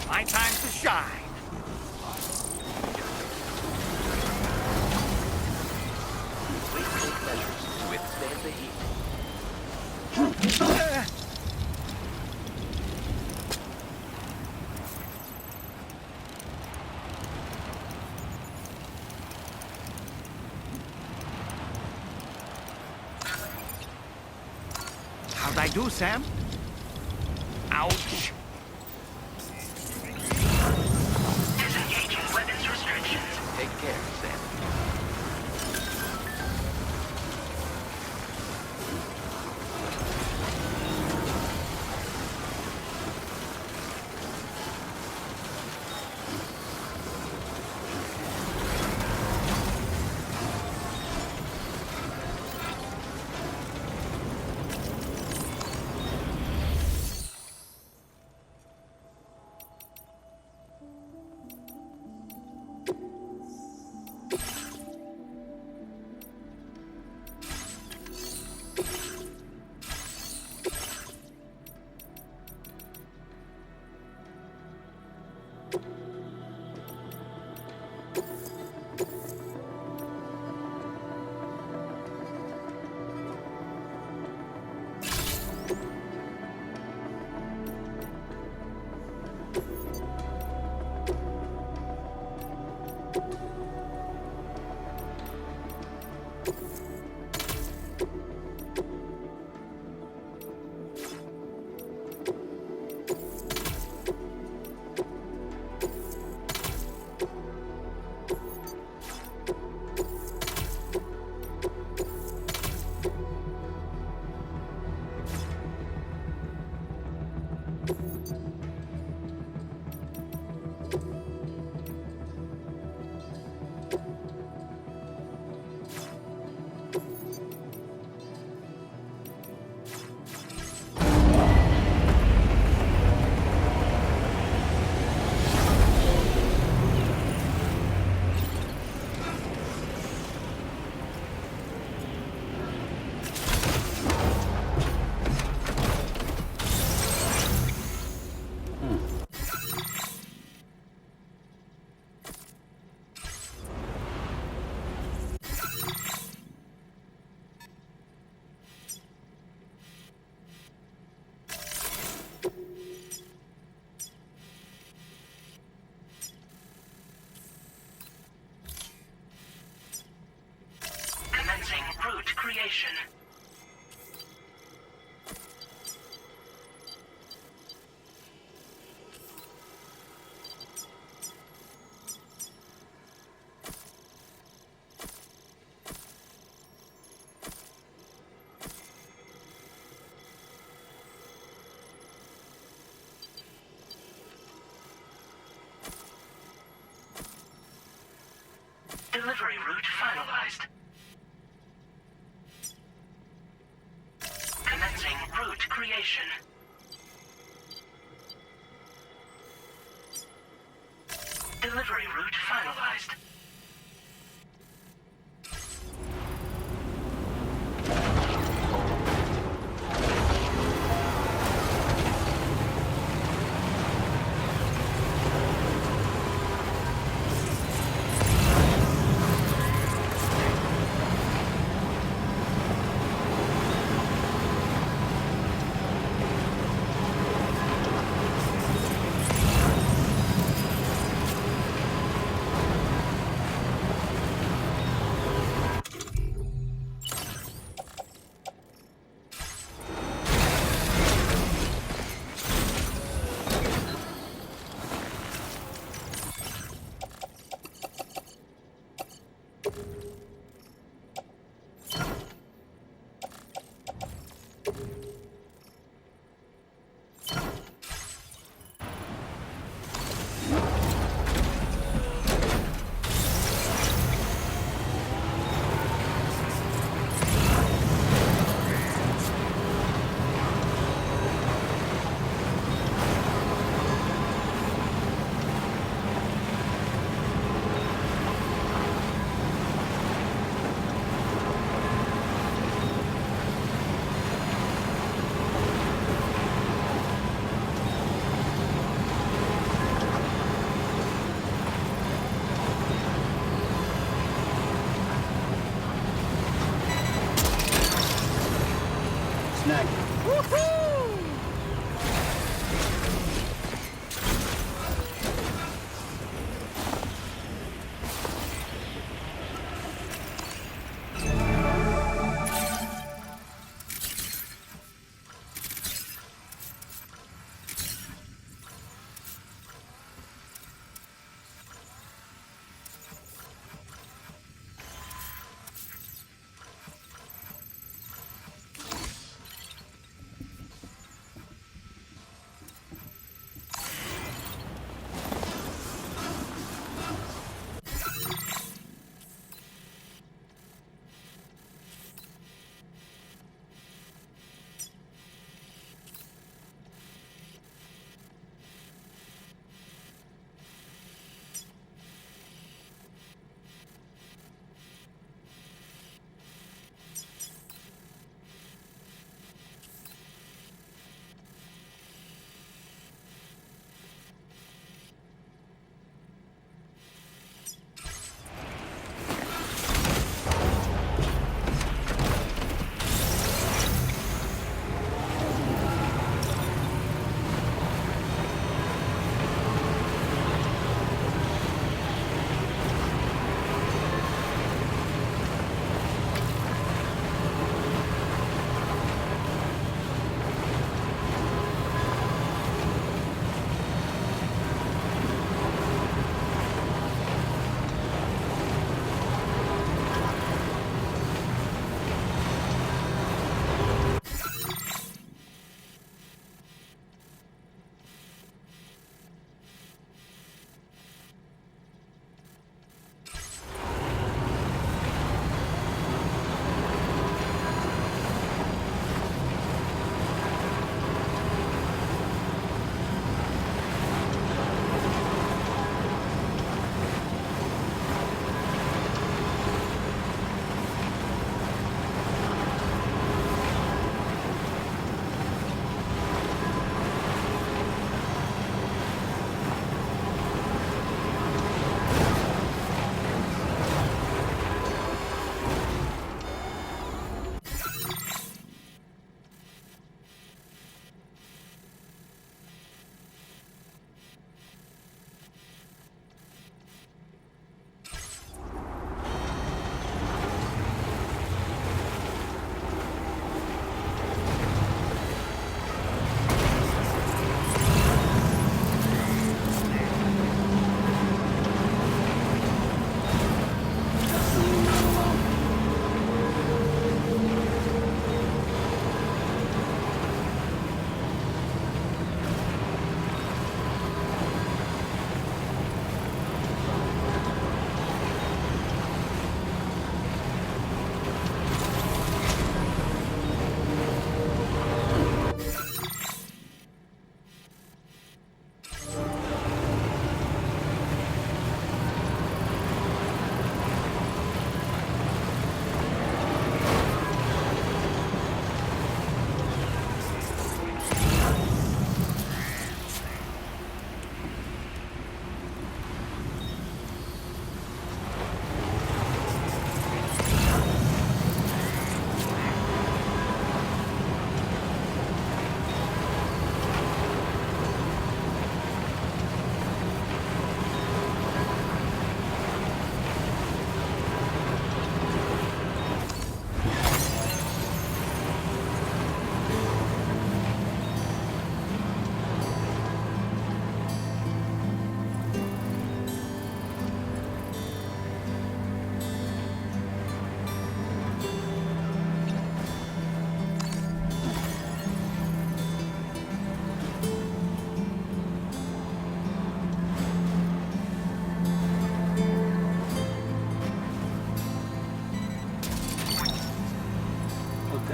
My time to shine. Please take measures to withstand the heat. How'd I do, Sam? Ouch. Disengaging weapons restrictions. Take care, Sam. Commencing route creation. Delivery route finalized. Commencing route creation. Delivery route finalized.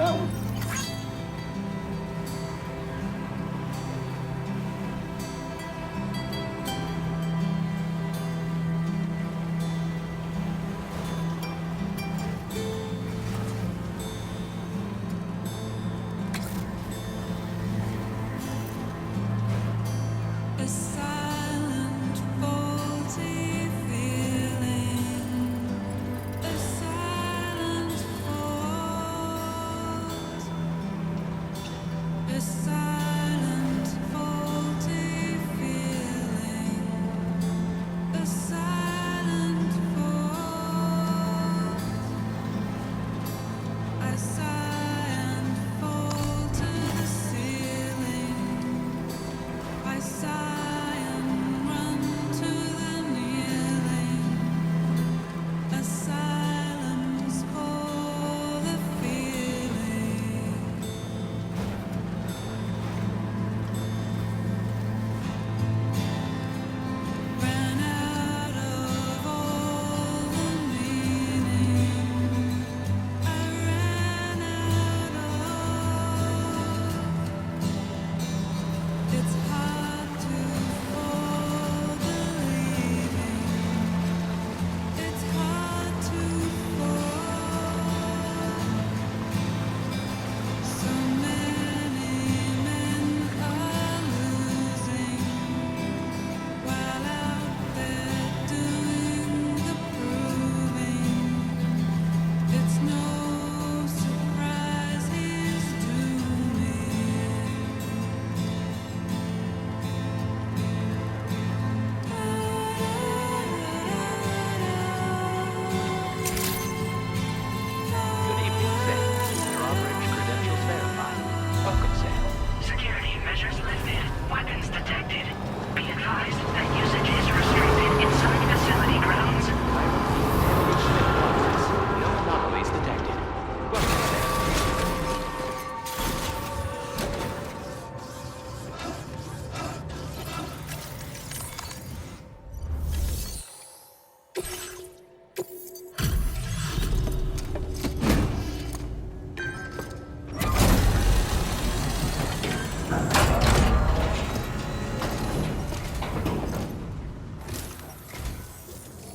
No. A silent, faulty feeling. A silent fault. A silent, faulty feeling. A silent fault. I sigh and fall to the ceiling. I sigh and run to the kneeling. A silence for the feeling. Ran out of all the meaning. I ran out of. It's hard to fall believing. It's hard to fall. So many men are losing while out there doing the proving. It's no surprise he's dooming. Good evening, Sam. Drawbridge credentials verified. Welcome, Sam. Security measures lifted. Weapons detected. Be advised that usage is restricted inside facility grounds. No anomalies detected. Welcome, Sam.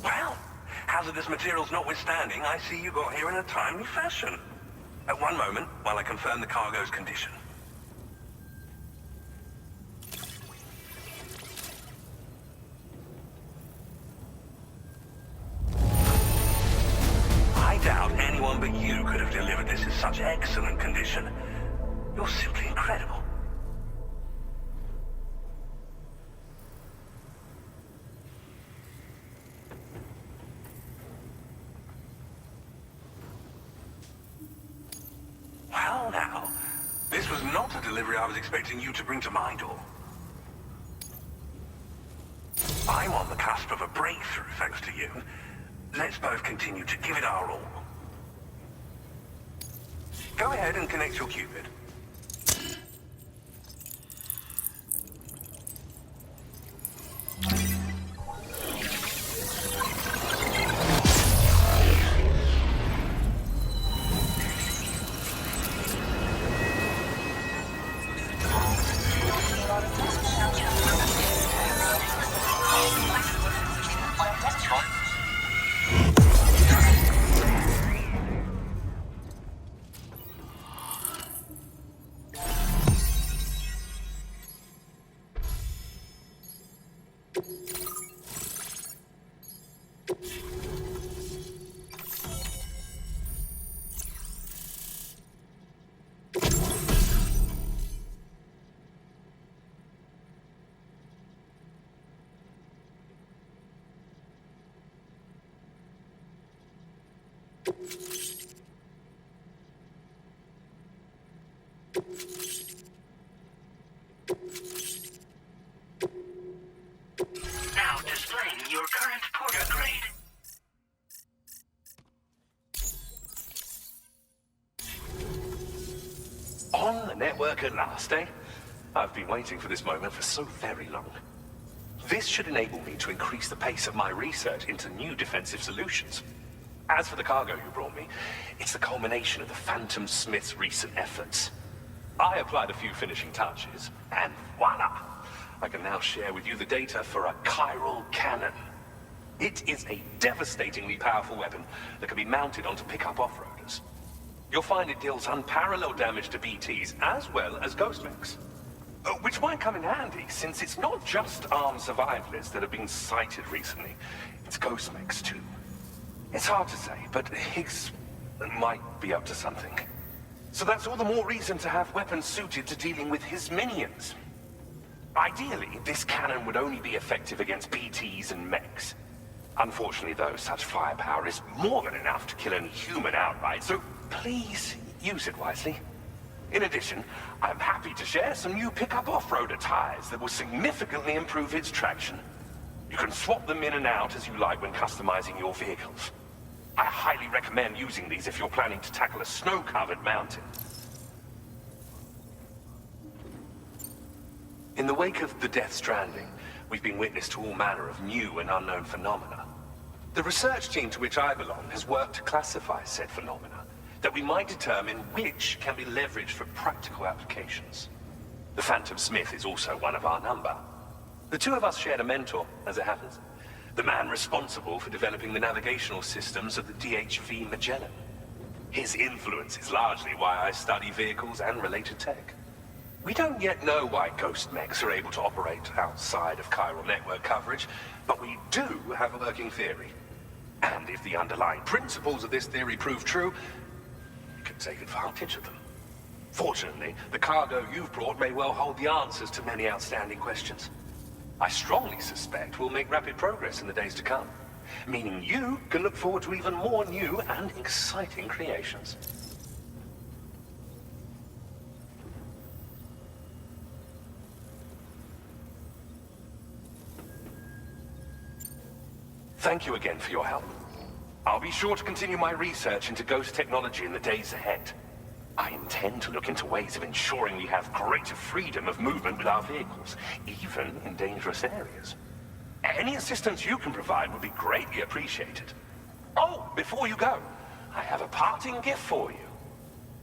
Well, hazardous materials notwithstanding, I see you got here in a timely fashion. At one moment, while I confirm the cargo's condition. I doubt anyone but you could have delivered this in such excellent condition. You're simply incredible. Well, now, this was not a delivery I was expecting you to bring to my door. I'm on the cusp of a breakthrough, thanks to you. Let's both continue to give it our all. Go ahead and connect your Cupid. Now displaying your current porter grade. On the network at last, eh? I've been waiting for this moment for so very long. This should enable me to increase the pace of my research into new defensive solutions. As for the cargo you brought me, it's the culmination of the Phantom Smith's recent efforts. I applied a few finishing touches, and voila! I can now share with you the data for a chiral cannon. It is a devastatingly powerful weapon that can be mounted onto pickup off-roaders. You'll find it deals unparalleled damage to BTs as well as ghost mechs. Which might come in handy, since it's not just armed survivalists that have been sighted recently. It's ghost mechs too. It's hard to say, but Higgs might be up to something. So that's all the more reason to have weapons suited to dealing with his minions. Ideally, this cannon would only be effective against BTs and mechs. Unfortunately, though, such firepower is more than enough to kill any human outright, so please use it wisely. In addition, I'm happy to share some new pickup off-roader tires that will significantly improve its traction. You can swap them in and out as you like when customizing your vehicles. I highly recommend using these if you're planning to tackle a snow-covered mountain. In the wake of the Death Stranding, we've been witness to all manner of new and unknown phenomena. The research team to which I belong has worked to classify said phenomena, that we might determine which can be leveraged for practical applications. The Phantom Smith is also one of our number. The two of us shared a mentor, as it happens. The man responsible for developing the navigational systems of the DHV Magellan. His influence is largely why I study vehicles and related tech. We don't yet know why ghost mechs are able to operate outside of chiral network coverage, but we do have a working theory. And if the underlying principles of this theory prove true, we can take advantage of them. Fortunately, the cargo you've brought may well hold the answers to many outstanding questions. I strongly suspect we'll make rapid progress in the days to come, meaning you can look forward to even more new and exciting creations. Thank you again for your help. I'll be sure to continue my research into ghost technology in the days ahead. I intend to look into ways of ensuring we have greater freedom of movement with our vehicles, even in dangerous areas. Any assistance you can provide would be greatly appreciated. Oh, before you go, I have a parting gift for you.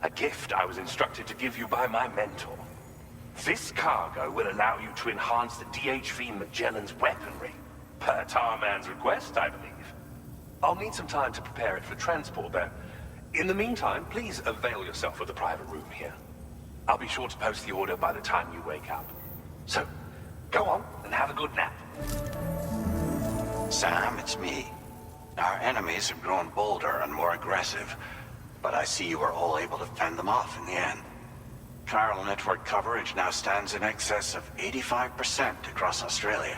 A gift I was instructed to give you by my mentor. This cargo will allow you to enhance the DHV Magellan's weaponry, per Tarman's request, I believe. I'll need some time to prepare it for transport, though. In the meantime, please avail yourself of the private room here. I'll be sure to post the order by the time you wake up. So, go on and have a good nap. Sam, it's me. Our enemies have grown bolder and more aggressive, but I see you were all able to fend them off in the end. Chiral network coverage now stands in excess of 85% across Australia.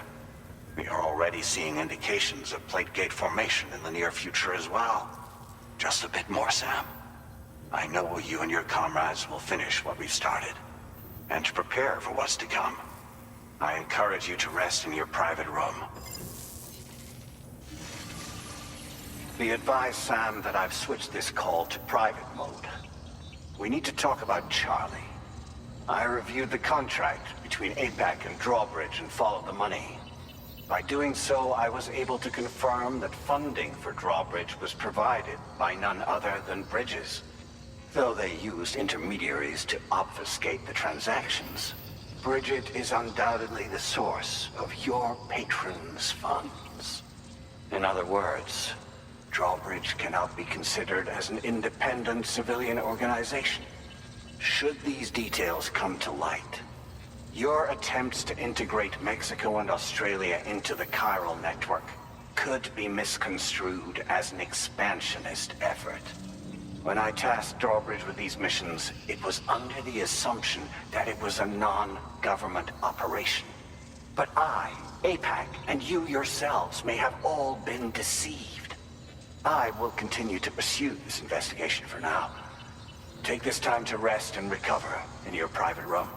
We are already seeing indications of plate gate formation in the near future as well. Just a bit more, Sam. I know you and your comrades will finish what we've started. And to prepare for what's to come, I encourage you to rest in your private room. Be advised, Sam, that I've switched this call to private mode. We need to talk about Charlie. I reviewed the contract between APAC and Drawbridge and followed the money. By doing so, I was able to confirm that funding for Drawbridge was provided by none other than Bridges. Though they used intermediaries to obfuscate the transactions, Bridget is undoubtedly the source of your patrons' funds. In other words, Drawbridge cannot be considered as an independent civilian organization. Should these details come to light, your attempts to integrate Mexico and Australia into the chiral network could be misconstrued as an expansionist effort. When I tasked Drawbridge with these missions, it was under the assumption that it was a non-government operation. But I, APAC, and you yourselves may have all been deceived. I will continue to pursue this investigation for now. Take this time to rest and recover in your private room.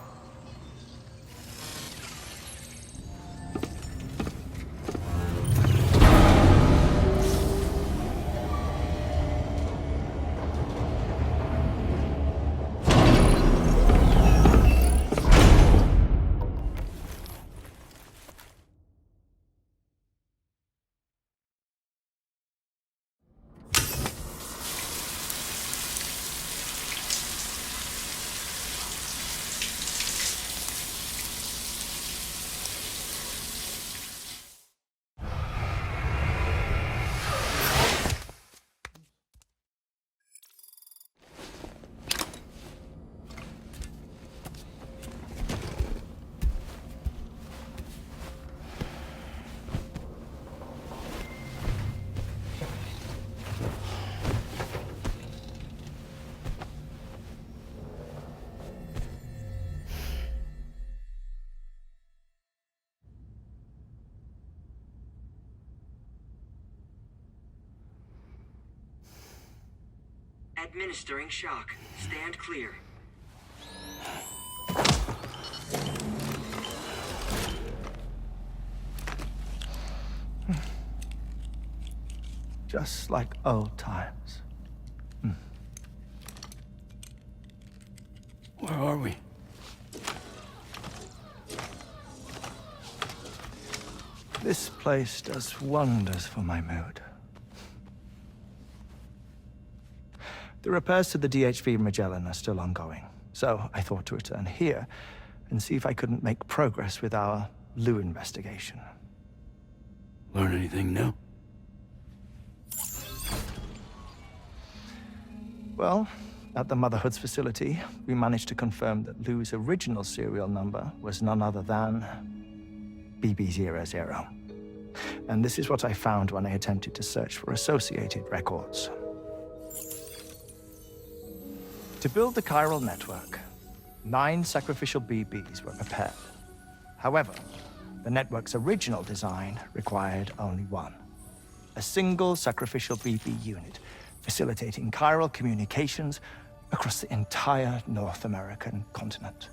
Administering shock. Stand clear. Just like old times. Where are we? This place does wonders for my mood. The repairs to the DHV Magellan are still ongoing, so I thought to return here and see if I couldn't make progress with our Lou investigation. Learn anything new? Well, at the Motherhood's facility, we managed to confirm that Lou's original serial number was none other than BB00. And this is what I found when I attempted to search for associated records. To build the chiral network, 9 sacrificial BBs were prepared. However, the network's original design required only 1. A single sacrificial BB unit facilitating chiral communications across the entire North American continent.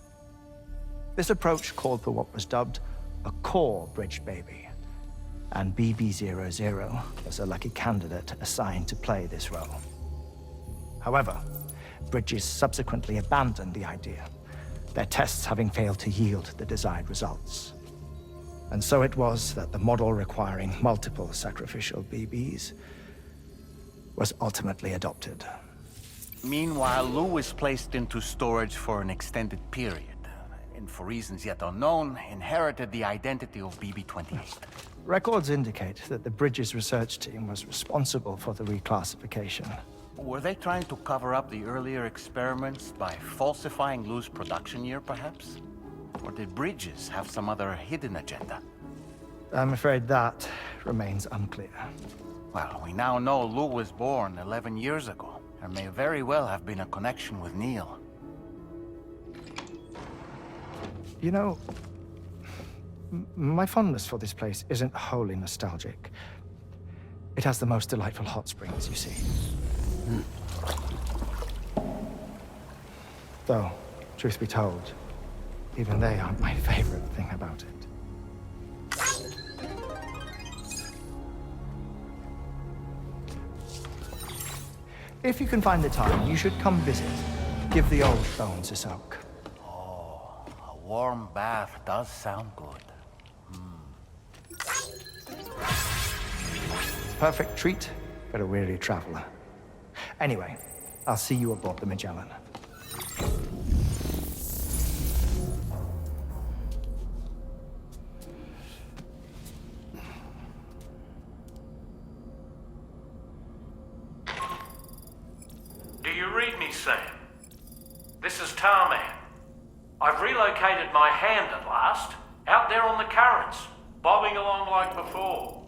This approach called for what was dubbed a core bridge baby, and BB00 was a lucky candidate assigned to play this role. However, Bridges subsequently abandoned the idea, their tests having failed to yield the desired results. And so it was that the model requiring multiple sacrificial BBs was ultimately adopted. Meanwhile, Lou was placed into storage for an extended period, and for reasons yet unknown, inherited the identity of BB-28. Records indicate that the Bridges research team was responsible for the reclassification. Were they trying to cover up the earlier experiments by falsifying Lou's production year, perhaps? Or did Bridges have some other hidden agenda? I'm afraid that remains unclear. Well, we now know Lou was born 11 years ago. There may very well have been a connection with Neil. You know, my fondness for this place isn't wholly nostalgic. It has the most delightful hot springs, you see. Though, truth be told, even they aren't my favorite thing about it. If you can find the time, you should come visit. Give the old bones a soak. Oh, a warm bath does sound good. Perfect treat for a weary traveler. Anyway, I'll see you aboard the Magellan. Do you read me, Sam? This is Tarman. I've relocated my hand at last, out there on the currents, bobbing along like before.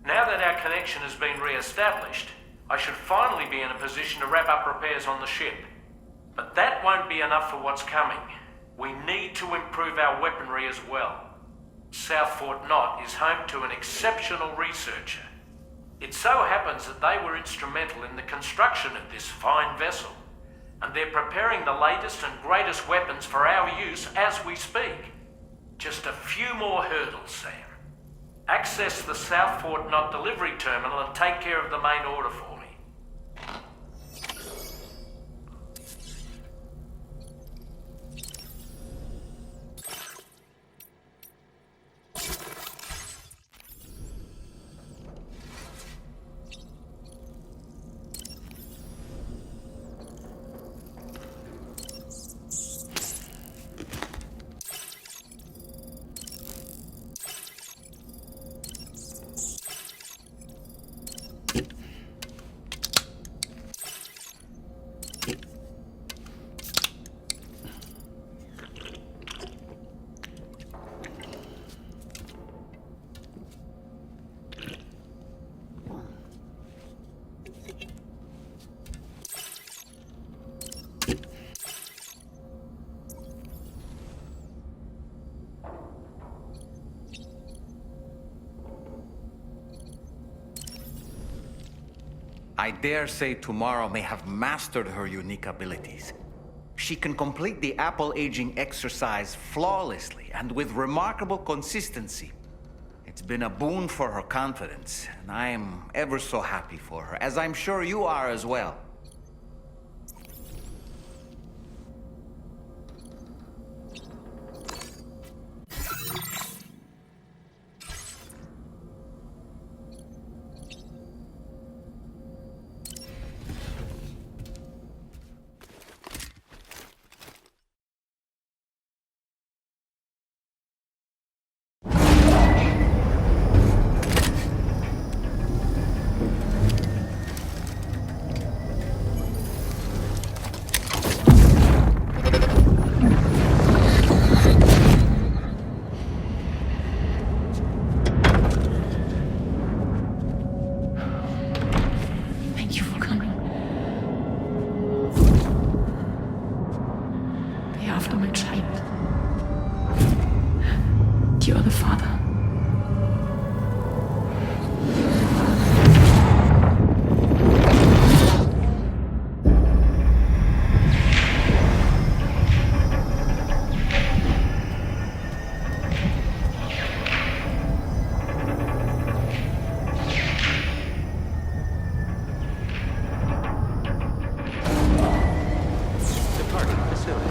Now that our connection has been re-established, I should finally be in a position to wrap up repairs on the ship. But that won't be enough for what's coming. We need to improve our weaponry as well. South Fort Knott is home to an exceptional researcher. It so happens that they were instrumental in the construction of this fine vessel, and they're preparing the latest and greatest weapons for our use as we speak. Just a few more hurdles, Sam. Access the South Fort Knott delivery terminal and take care of the main order for me. dare say tomorrow may have mastered her unique abilities. She can complete the apple aging exercise flawlessly and with remarkable consistency. It's been a boon for her confidence, and I am ever so happy for her, as I'm sure you are as well. Thank you for coming. They are from a tribe. You are the father. Departing facility.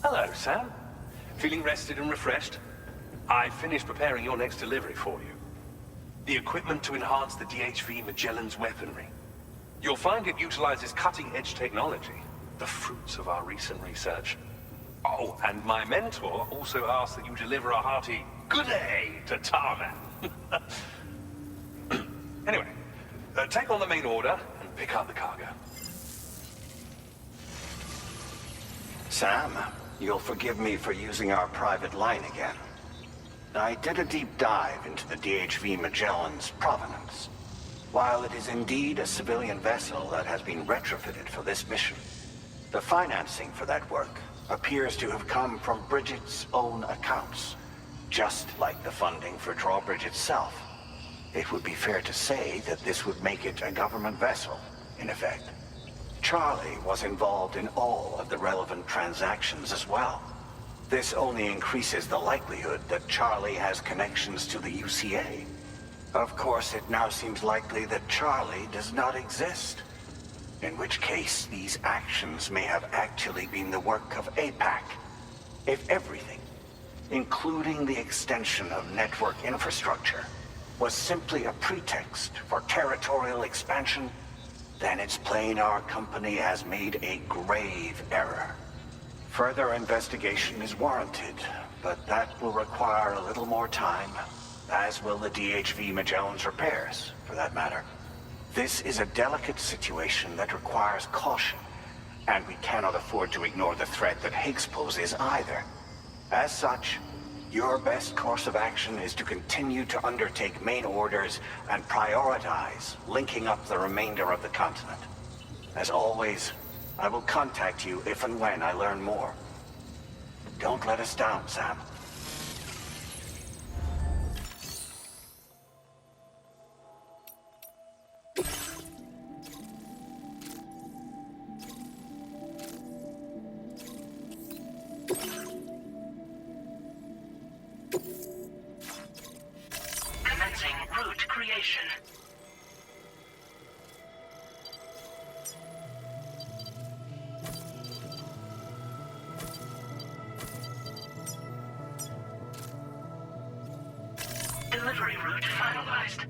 Hello, Sam. Feeling rested and refreshed? I finished preparing your next delivery for you. The equipment to enhance the DHV Magellan's weaponry. You'll find it utilizes cutting-edge technology, the fruits of our recent research. Oh, and my mentor also asked that you deliver a hearty good day to Tarman. Anyway, take on the main order and pick up the cargo. Sam, you'll forgive me for using our private line again. I did a deep dive into the DHV Magellan's provenance. While it is indeed a civilian vessel that has been retrofitted for this mission, the financing for that work appears to have come from Bridget's own accounts, just like the funding for Drawbridge itself. It would be fair to say that this would make it a government vessel, in effect. Charlie was involved in all of the relevant transactions as well. This only increases the likelihood that Charlie has connections to the UCA. Of course, it now seems likely that Charlie does not exist. In which case, these actions may have actually been the work of APAC. If everything, including the extension of network infrastructure, was simply a pretext for territorial expansion, then it's plain our company has made a grave error. Further investigation is warranted, but that will require a little more time, as will the DHV Magellan's repairs, for that matter. This is a delicate situation that requires caution, and we cannot afford to ignore the threat that Higgs poses either. As such, your best course of action is to continue to undertake main orders and prioritize linking up the remainder of the continent. As always, I will contact you if and when I learn more. Don't let us down, Sam. Commencing route creation. Delivery route finalized.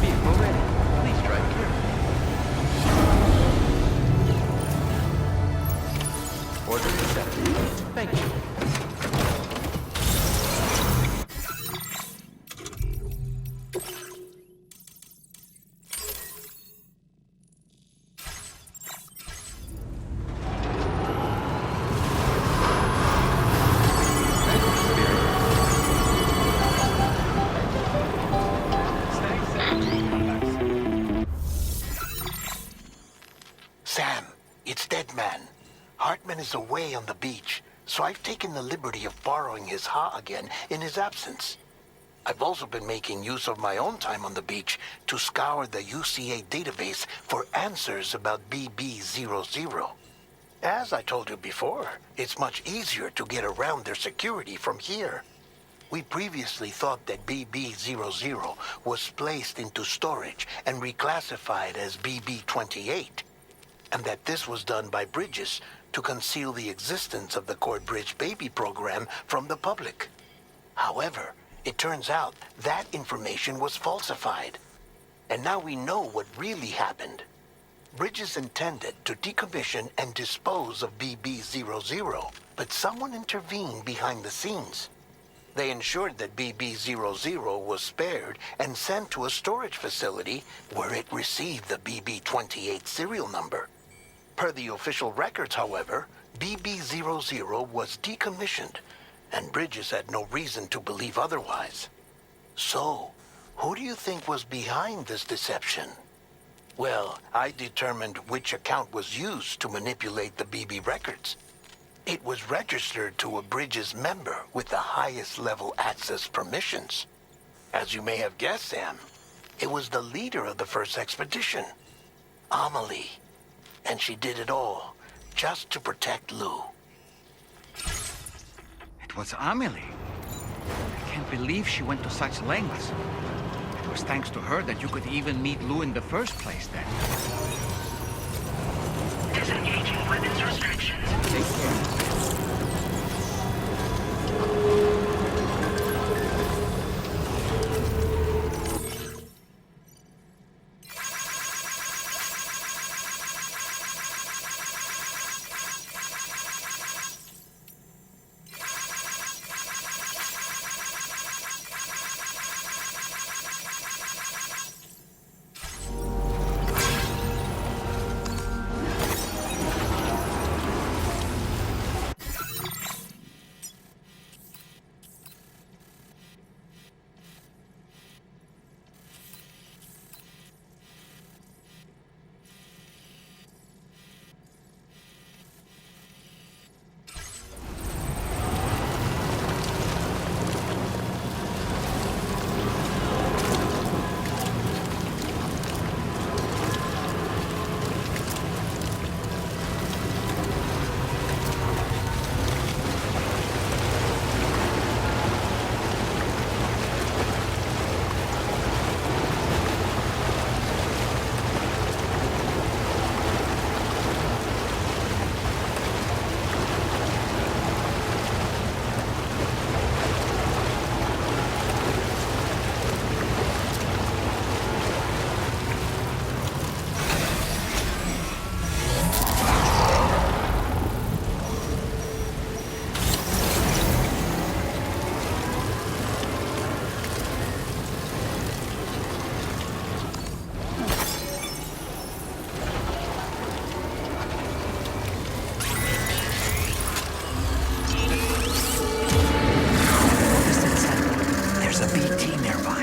Vehicle ready. Please drive carefully. Order accepted. Thank you. Sam, it's Deadman. Hartman is away on the beach, so I've taken the liberty of borrowing his Ha again in his absence. I've also been making use of my own time on the beach to scour the UCA database for answers about BB00. As I told you before, it's much easier to get around their security from here. We previously thought that BB00 was placed into storage and reclassified as BB28, and that this was done by Bridges to conceal the existence of the Cord Bridge baby program from the public. However, it turns out that information was falsified, and now we know what really happened. Bridges intended to decommission and dispose of BB00, but someone intervened behind the scenes. They ensured that BB00 was spared and sent to a storage facility where it received the BB28 serial number. Per the official records, however, BB00 was decommissioned, and Bridges had no reason to believe otherwise. So, who do you think was behind this deception? Well, I determined which account was used to manipulate the BB records. It was registered to a Bridges member with the highest level access permissions. As you may have guessed, Sam, it was the leader of the first expedition, Amelie. And she did it all just to protect Lou. It was Amelie. I can't believe she went to such lengths. It was thanks to her that you could even meet Lou in the first place, then. Disengaging weapons restrictions. Take care. EMT nearby.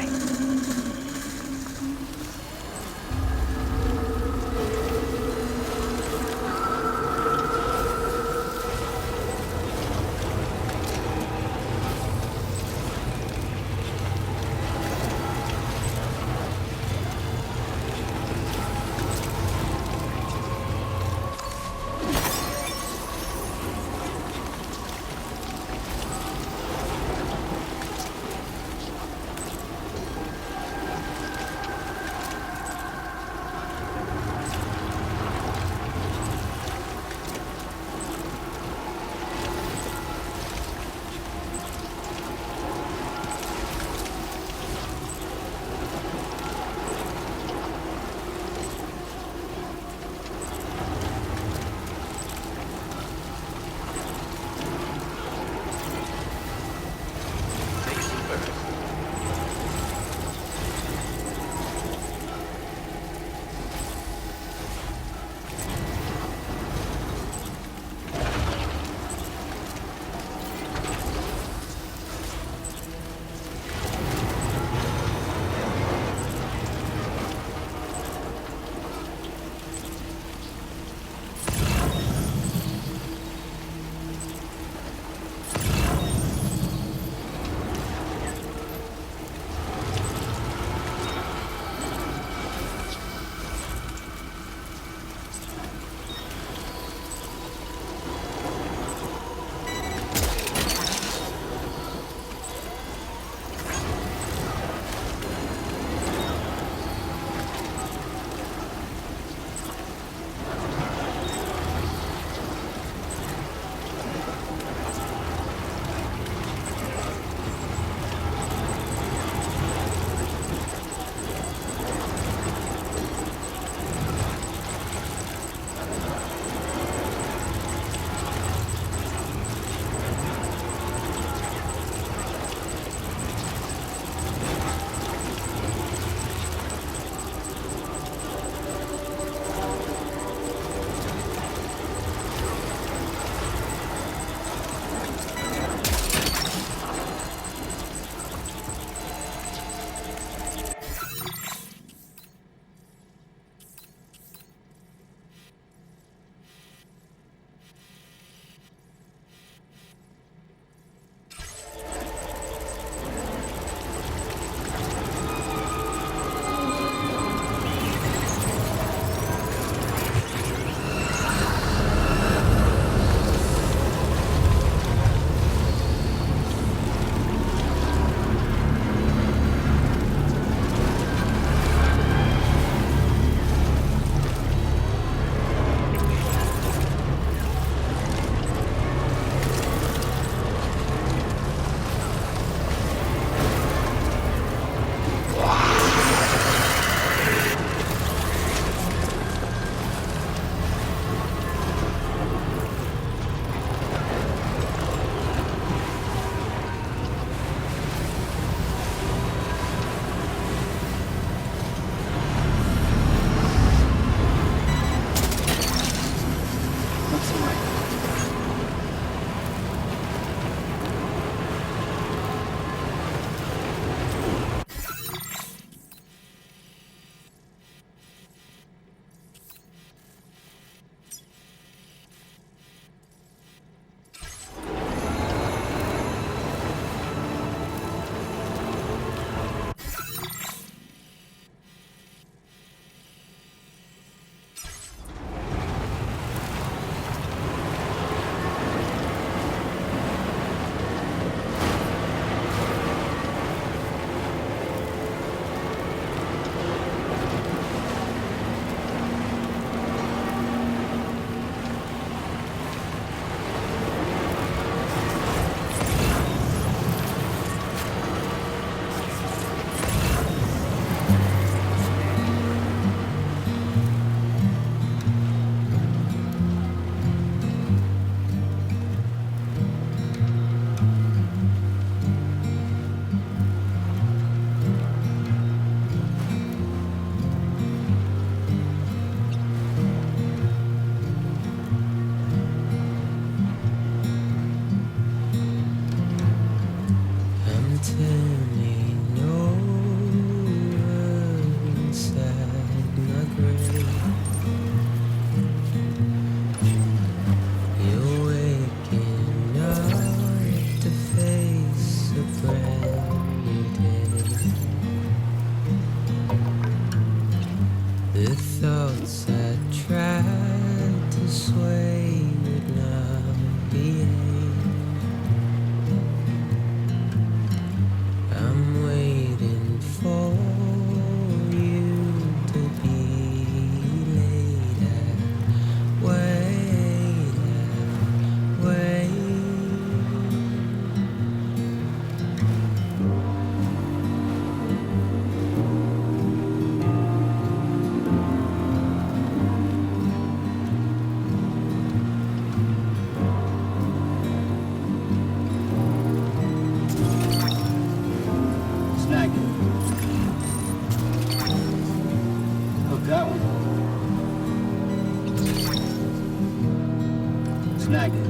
Snagged it.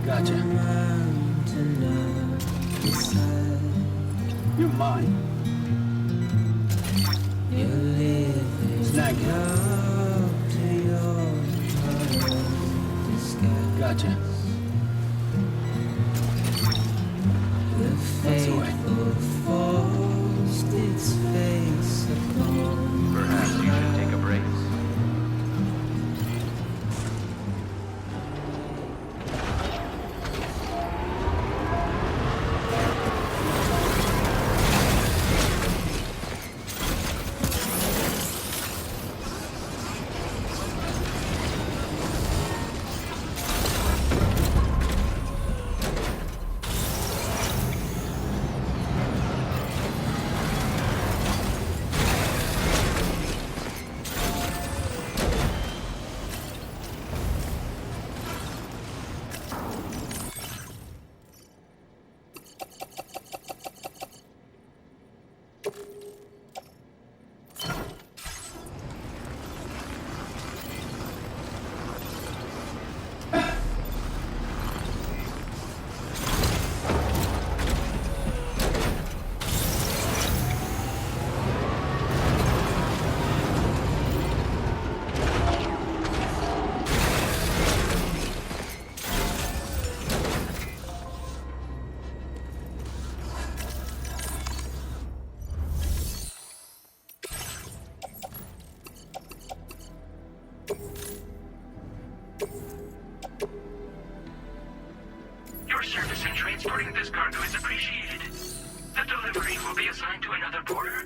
Gotcha. You're mine. Snagged it. Gotcha. That's the way. Perhaps you should take a break. Your service in transporting this cargo is appreciated. The delivery will be assigned to another porter.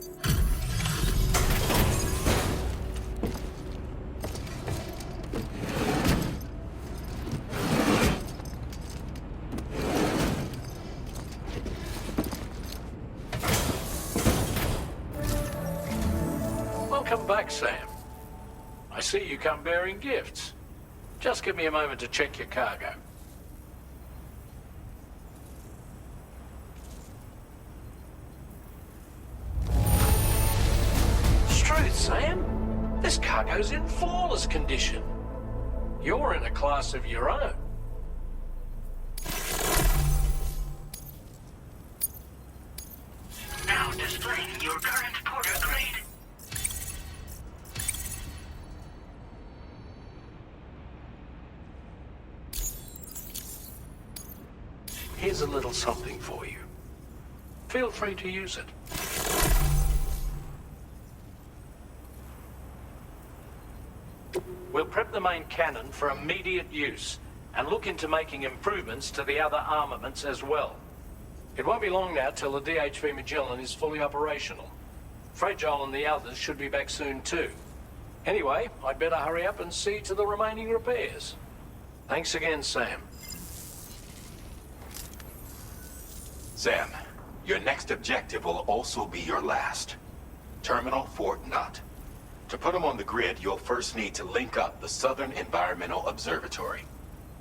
Welcome back, Sam. I see you come bearing gifts. Just give me a moment to check your cargo. Truth, Sam. This cargo's in flawless condition. You're in a class of your own. Now displaying your current porter grade. Here's a little something for you. Feel free to use it. We'll prep the main cannon for immediate use and look into making improvements to the other armaments as well. It won't be long now till the DHV Magellan is fully operational. Fragile and the others should be back soon too. Anyway, I'd better hurry up and see to the remaining repairs. Thanks again, Sam. Sam, your next objective will also be your last. Terminal Fort Knott. To put them on the grid, you'll first need to link up the Southern Environmental Observatory.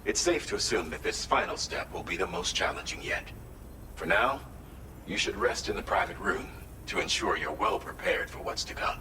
It's safe to assume that this final step will be the most challenging yet. For now, you should rest in the private room to ensure you're well prepared for what's to come.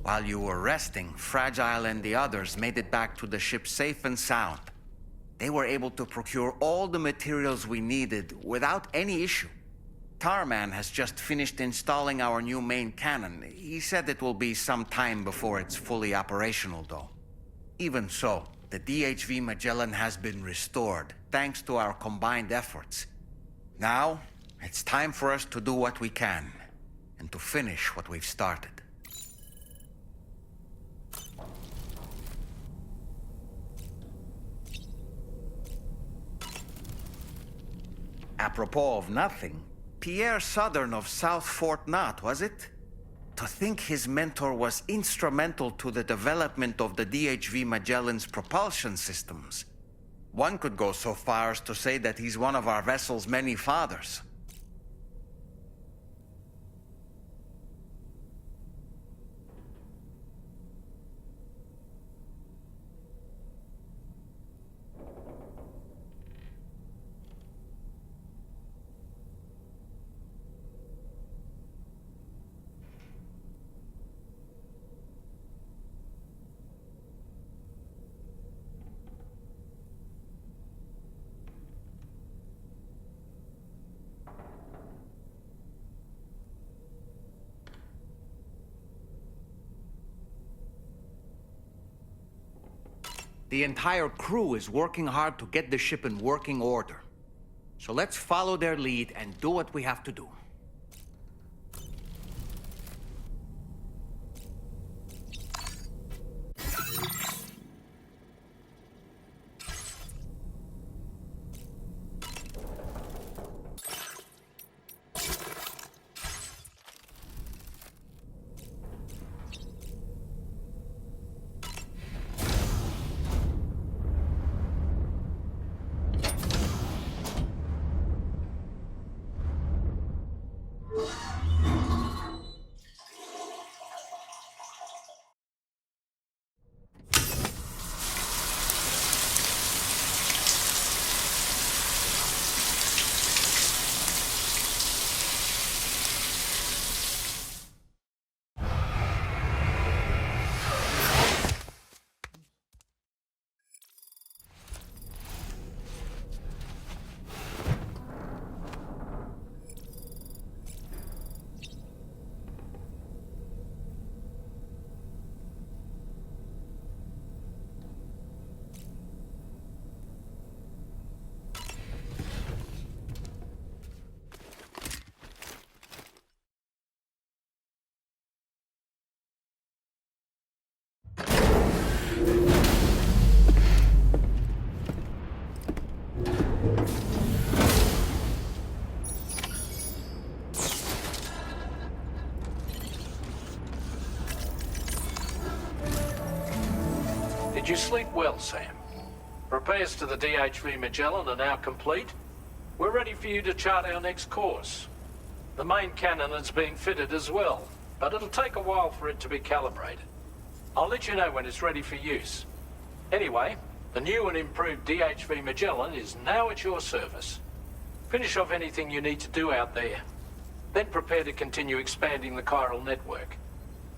While you were resting, Fragile and the others made it back to the ship safe and sound. They were able to procure all the materials we needed without any issue. Tarman has just finished installing our new main cannon. He said it will be some time before it's fully operational, though. Even so, the DHV Magellan has been restored, thanks to our combined efforts. Now, it's time for us to do what we can, and to finish what we've started. Apropos of nothing, Pierre Southern of South Fort Knott, was it? To think his mentor was instrumental to the development of the DHV Magellan's propulsion systems. One could go so far as to say that he's one of our vessel's many fathers. The entire crew is working hard to get the ship in working order. So let's follow their lead and do what we have to do. Did you sleep well, Sam? Repairs to the DHV Magellan are now complete. We're ready for you to chart our next course. The main cannon is being fitted as well, but it'll take a while for it to be calibrated. I'll let you know when it's ready for use. Anyway, the new and improved DHV Magellan is now at your service. Finish off anything you need to do out there. Then prepare to continue expanding the chiral network.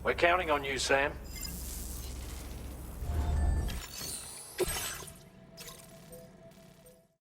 We're counting on you, Sam.